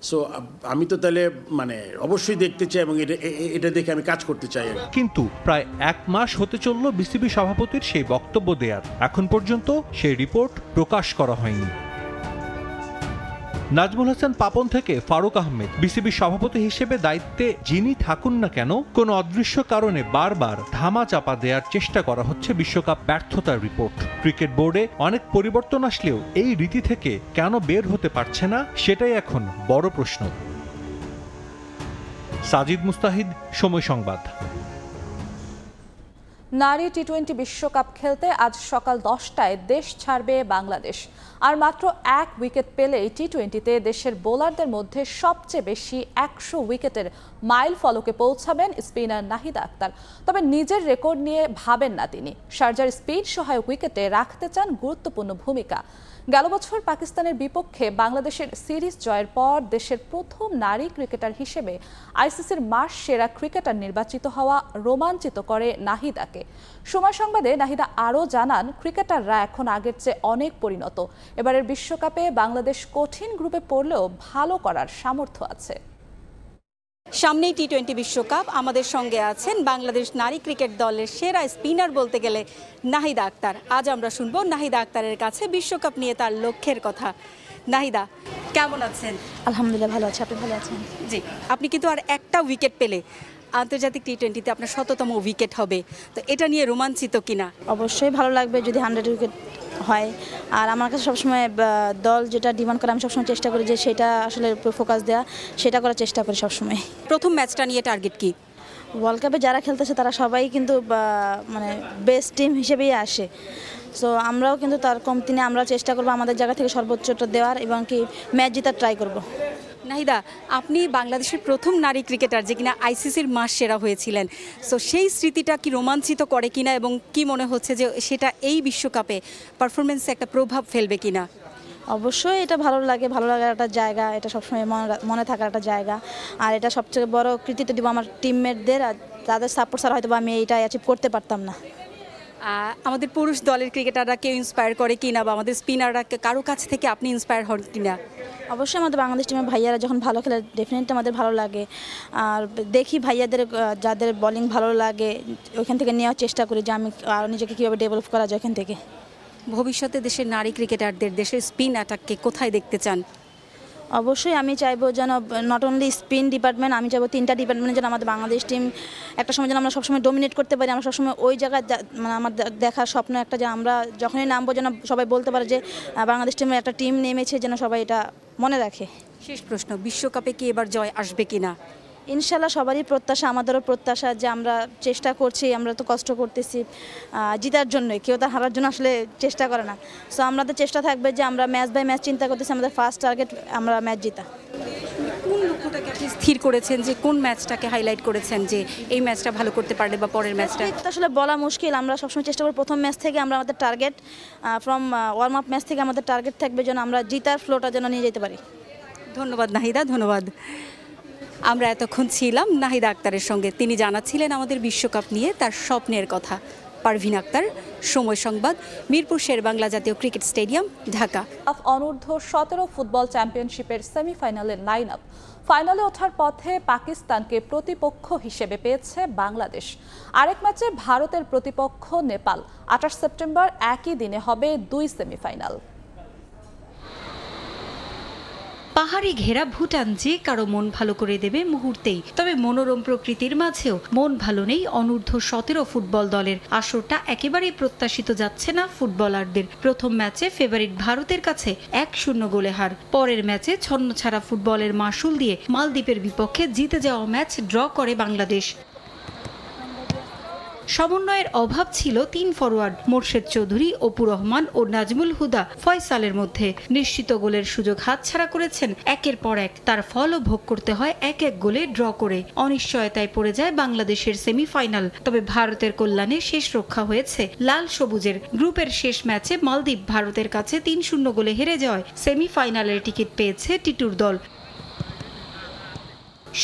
সো আমি তো তাহলে অবশ্যই দেখতে চাই এবং এটা দেখে আমি কাজ করতে চাই। কিন্তু প্রায় 1 মাস হতে চলল বিসিবি সভাপতির সেই বক্তব্য দেয়ার, এখন পর্যন্ত সেই রিপোর্ট প্রকাশ করা হয়নি। নাজমুল হাসান পাপন থেকে ফারুক আহমেদ, বিসিবি সভাপতি হিসেবে দায়িত্বে যিনি থাকুন না কেন, কোনো অদৃশ্য কারণে বারবার ধামা চাপা দেওয়ার চেষ্টা করা হচ্ছে বিশ্বকাপ ব্যর্থতার রিপোর্ট। ক্রিকেট বোর্ডে অনেক পরিবর্তন আসলেও এই রীতি থেকে কেন বের হতে পারছে না, সেটাই এখন বড় প্রশ্ন। সাজিদ মুস্তাহিদ, সময় সংবাদ। নারী টি-20 বিশ্বকাপ খেলতে আজ সকাল 10টায় দেশ ছাড়বে বাংলাদেশ। আর মাত্র 1 উইকেট পেলেই টি-20তে দেশের বোলারদের মধ্যে সবচেয়ে বেশি 100 উইকেটের মাইল ফলকে পৌঁছাবেন স্পিনার নাহিদা আক্তার। তবে নিজের রেকর্ড নিয়ে ভাবেন না তিনি। শারজার স্পিন সহায়ক উইকেটে রাখতে চান গুরুত্বপূর্ণ ভূমিকা। গেল বছর পাকিস্তানের বিপক্ষে বাংলাদেশের সিরিজ জয়ের পর দেশের প্রথম নারী ক্রিকেটার হিসেবে আইসিসির মাস সেরা ক্রিকেটার নির্বাচিত হওয়া রোমাঞ্চিত করে নাহিদাকে। সময় সংবাদে নাহিদা আরও জানান, ক্রিকেটাররা এখন আগের চেয়ে অনেক পরিণত। এবারের বিশ্বকাপে বাংলাদেশ কঠিন গ্রুপে পড়লেও ভালো করার সামর্থ্য আছে। সামনেই টি-20 বিশ্বকাপ, আমাদের সঙ্গে আছেন বাংলাদেশ নারী ক্রিকেট দলের সেরা স্পিনার বলতে গেলে নাহিদা আক্তার। আজ আমরা শুনবো নাহিদা আক্তারের কাছে বিশ্বকাপ নিয়ে তার লক্ষ্যের কথা। নাহিদা, কেমন আছেন? আলহামদুলিল্লাহ ভালো আছি, আপনি ভালো আছেন? জি, আপনি কিন্তু আর একটা উইকেট পেলে আন্তর্জাতিক টি-20তে আপনার 100তম উইকেট হবে, তো এটা নিয়ে রোমাঞ্চিত কিনা? অবশ্যই ভালো লাগবে যদি 100 উইকেট হয়। আর আমার কাছে সবসময় দল যেটা ডিমান্ড করে আমি সবসময় চেষ্টা করি যে সেটা আসলে ফোকাস দেওয়া, সেটা করার চেষ্টা করি সবসময়। প্রথম ম্যাচটা নিয়ে টার্গেট কি? ওয়ার্ল্ড কাপে যারা খেলতেছে তারা সবাই কিন্তু বেস্ট টিম হিসেবেই আসে। সো আমরাও কিন্তু তার কমতি নিয়ে আমরাও চেষ্টা করবো আমাদের জায়গা থেকে সর্বোচ্চটা দেওয়ার এবং কি ম্যাচ জেতার ট্রাই করব। নাহিদা, আপনি বাংলাদেশের প্রথম নারী ক্রিকেটার যে কিনা আইসিসির মাস সেরা হয়েছিলেন, সো সেই স্মৃতিটা কি রোমাঞ্চিত করে কিনা এবং কি মনে হচ্ছে যে সেটা এই বিশ্বকাপে পারফরমেন্সে একটা প্রভাব ফেলবে কিনা? অবশ্যই এটা ভালো লাগার একটা জায়গা, এটা সবসময় মনে থাকার একটা জায়গা। আর এটা সবচেয়ে বড় কৃতিত্ব দিব আমার টিমমেটদের, আর তাদের সাপোর্ট ছাড়া হয়তো আমি এটা অ্যাচিভ করতে পারতাম না। আমাদের পুরুষ দলের ক্রিকেটাররা কেউ ইন্সপায়ার করে কিনা বা আমাদের স্পিনাররা কারো কাছ থেকে আপনি ইন্সপায়ার হন কিনা? অবশ্যই আমাদের বাংলাদেশ টিমের ভাইয়ারা যখন ভালো খেলে ডেফিনেটলি আমাদের ভালো লাগে। আর দেখি ভাইয়াদের যাদের বোলিং ভালো লাগে ওইখান থেকে নেওয়ার চেষ্টা করি যে আমি আর নিজেকে কীভাবে ডেভেলপ করা যায় ওখান থেকে। ভবিষ্যতে দেশের নারী ক্রিকেটারদের দেশের স্পিন অ্যাটাককে কোথায় দেখতে চান? অবশ্যই আমি চাইবো যেন নট অনলি স্পিন ডিপার্টমেন্ট, আমি চাইবো 3টা ডিপার্টমেন্টে যেন আমাদের বাংলাদেশ টিম একটা সময় যেন আমরা সবসময় ডোমিনেট করতে পারি। আমরা সবসময় ওই জায়গায় মানে আমার দেখার স্বপ্ন একটা যে আমরা যখনই নামবো যেন সবাই বলতে পারে যে বাংলাদেশ টিমের একটা টিম নেমেছে, যেন সবাই এটা মনে রাখে। শেষ প্রশ্ন, বিশ্বকাপে কি এবার জয় আসবে কিনা? ইনশাল্লাহ সবারই প্রত্যাশা, আমাদেরও প্রত্যাশা যে আমরা চেষ্টা করছি, আমরা তো কষ্ট করতেছি জিতার জন্যই, কেউ তো হারার জন্য আসলে চেষ্টা করে না। সো আমাদের চেষ্টা থাকবে যে আমরা ম্যাচ বাই ম্যাচ চিন্তা করতেছি, আমাদের ফার্স্ট টার্গেট আমরা ম্যাচ জিতা। কোন লক্ষ্যটাকে আপনি স্থির করেছেন, যে কোন ম্যাচটাকে হাইলাইট করেছেন যে এই ম্যাচটা ভালো করতে পারলে বা পরের ম্যাচটা? আসলে বলা মুশকিল, আমরা সবসময় চেষ্টা করি প্রথম ম্যাচ থেকে আমরা আমাদের target from warm up match থেকে আমাদের টার্গেট থাকবে যেন আমরা জিতার ফ্লোটা যেন নিয়ে যেতে পারি। ধন্যবাদ নাহিদা, ধন্যবাদ। আমরা এতক্ষণ ছিলাম নাহিদা আক্তারের সঙ্গে, তিনি জানাচ্ছিলেন আমাদের বিশ্বকাপ নিয়ে তার স্বপ্নের কথা। পারভিন আক্তার, সময় সংবাদ, মিরপুর শেরেবাংলা জাতীয় ক্রিকেট স্টেডিয়াম, ঢাকা। অনূর্ধ্ব 17 ফুটবল চ্যাম্পিয়নশিপের সেমিফাইনালের লাইন আপ। ফাইনালে ওঠার পথে পাকিস্তানকে প্রতিপক্ষ হিসেবে পেয়েছে বাংলাদেশ। আরেক ম্যাচে ভারতের প্রতিপক্ষ নেপাল। 28 সেপ্টেম্বর একই দিনে হবে 2 সেমিফাইনাল। পাহাড়ি ঘেরা ভুটান যে কারো মন ভালো করে দেবে মুহূর্তেই। তবে মনোরম প্রকৃতির মাঝেও মন ভালো নেই অনূর্ধ্ব 17 ফুটবল দলের। আসরটা একেবারেই প্রত্যাশিত যাচ্ছে না ফুটবলারদের। প্রথম ম্যাচে ফেভারিট ভারতের কাছে 1-0 গোলে হার। পরের ম্যাচে ছন্নছাড়া ফুটবলের মাসুল দিয়ে মালদ্বীপের বিপক্ষে জিতে যাওয়া ম্যাচ ড্র করে বাংলাদেশ। সমন্বয়ের অভাব ছিল 3 ফরোয়ার্ড মোর্শেদ চৌধুরী, অপু রহমান ও নাজমুল হুদা ফয়সালের মধ্যে। নিশ্চিত গোলের সুযোগ হাতছাড়া করেছেন একের পর এক। তার ফলও ভোগ করতে হয় 1-1 গোলে ড্র করে। অনিশ্চয়তায় পড়ে যায় বাংলাদেশের সেমিফাইনাল। তবে ভারতের কল্যাণে শেষ রক্ষা হয়েছে লাল সবুজের। গ্রুপের শেষ ম্যাচে মালদ্বীপ ভারতের কাছে 3-0 গোলে হেরে যাওয়ায় সেমিফাইনালের টিকিট পেয়েছে টিটুর দল।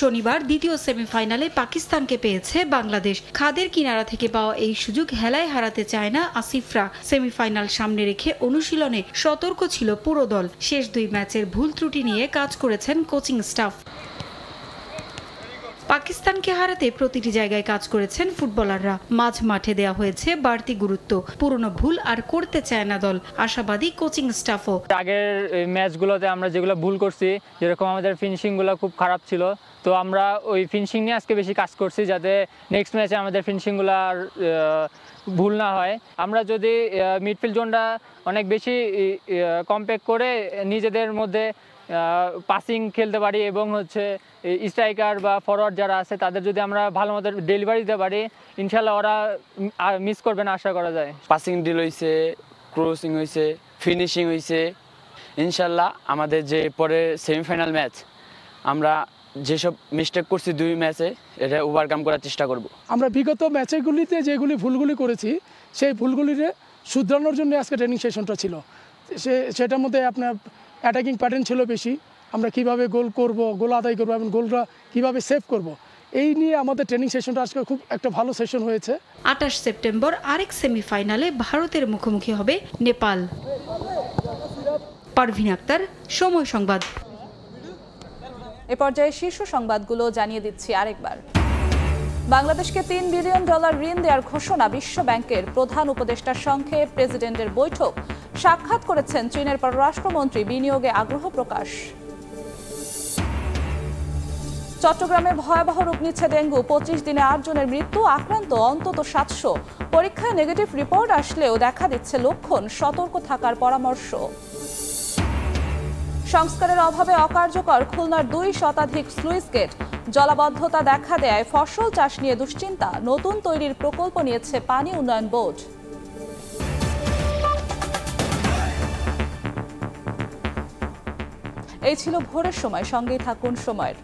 শনিবার দ্বিতীয় সেমিফাইনালে পাকিস্তানকে পেয়েছে বাংলাদেশ। খাদের কিনারা থেকে পাওয়া এই সুযোগ হেলায় হারাতে চায় না আসিফরা। সেমিফাইনাল সামনে রেখে অনুশীলনে সতর্ক ছিল পুরো দল। শেষ 2 ম্যাচের ভুল ত্রুটি নিয়ে কাজ করেছেন কোচিং স্টাফ। পাকিস্তানকে হারাতে প্রতিটি জায়গায় কাজ করেছেন ফুটবলাররা। মাঝ মাঠে দেয়া হয়েছে বাড়তি গুরুত্ব। পুরনো ভুল আর করতে চায় না দল, আশাবাদী কোচিং স্টাফও। আগের ম্যাচগুলোতে আমরা যেগুলো ভুল করছি, যেরকম আমাদের ফিনিশিংগুলো খুব খারাপ ছিল, তো আমরা ওই ফিনিশিং নিয়ে আজকে বেশি কাজ করছি যাতে নেক্সট ম্যাচে আমাদের ফিনিশিংগুলো আর ভুল না হয়। আমরা যদি মিডফিল্ড জোনটা অনেক বেশি কম্প্যাক্ট করে নিজেদের মধ্যে পাসিং খেলতে পারি এবং স্ট্রাইকার বা ফরওয়ার্ড যারা আছে তাদের যদি আমরা ভালো মতো ডেলিভারি দিতে পারি, ইনশাল্লাহ ওরা মিস করবে না আশা করা যায়। পাসিং ডিল হয়েছে, ক্রসিং হয়েছে, ফিনিশিং হয়েছে। ইনশাল্লাহ আমাদের যে পরে সেমিফাইনাল ম্যাচ আমরা যেসব মিস্টেক করছি 2 ম্যাচে, এটা ওভারকাম করার চেষ্টা করব। আমরা বিগত ম্যাচগুলিতে যেগুলি ভুলগুলি করেছি সেই ভুলগুলিকে শুধরানোর জন্য আজকে ট্রেনিং সেশনটা ছিল। সেটার মধ্যে আপনার অ্যাটাকিং প্যাটার্ন ছিল বেশি, আমরা কিভাবে গোল করব, গোল আদায় করব এবং গোলটা কিভাবে সেভ করব, এই নিয়ে আমাদের ট্রেনিং সেশনটা আজকে খুব একটা ভালো সেশন হয়েছে। 28 সেপ্টেম্বর আরেক সেমিফাইনালে ভারতের মুখোমুখি হবে নেপাল। পারভিন আক্তার, সময় সংবাদ। এ পর্যায়ে শীর্ষ সংবাদগুলো জানিয়ে দিচ্ছি আরেকবার। বাংলাদেশকে $3 বিলিয়ন ঋণ দেওয়ার ঘোষণা। বিশ্ব ব্যাংকের প্রধান উপদেষ্টার সঙ্গে প্রেসিডেন্টের বৈঠক। সাক্ষাৎ করেছেন চীনের পররাষ্ট্রমন্ত্রী, বিনিয়োগে আগ্রহ প্রকাশ। চট্টগ্রামে ভয়াবহ রূপ নিচ্ছে ডেঙ্গু। 25 দিনে 8 জনের মৃত্যু, আক্রান্ত অন্তত 700। পরীক্ষায় নেগেটিভ রিপোর্ট আসলেও দেখা দিচ্ছে লক্ষণ, সতর্ক থাকার পরামর্শ। সংস্কারের অভাবে অকার্যকর খুলনার 2 শতাধিক স্লুইস গেট। জলাবদ্ধতা দেখা দেয় ফসল চাষ নিয়ে দুশ্চিন্তা। নতুন তৈরির প্রকল্প নিয়েছে পানি উন্নয়ন বোর্ড। এই ছিল ভোরের সময়, সঙ্গেই থাকুন সময়ের।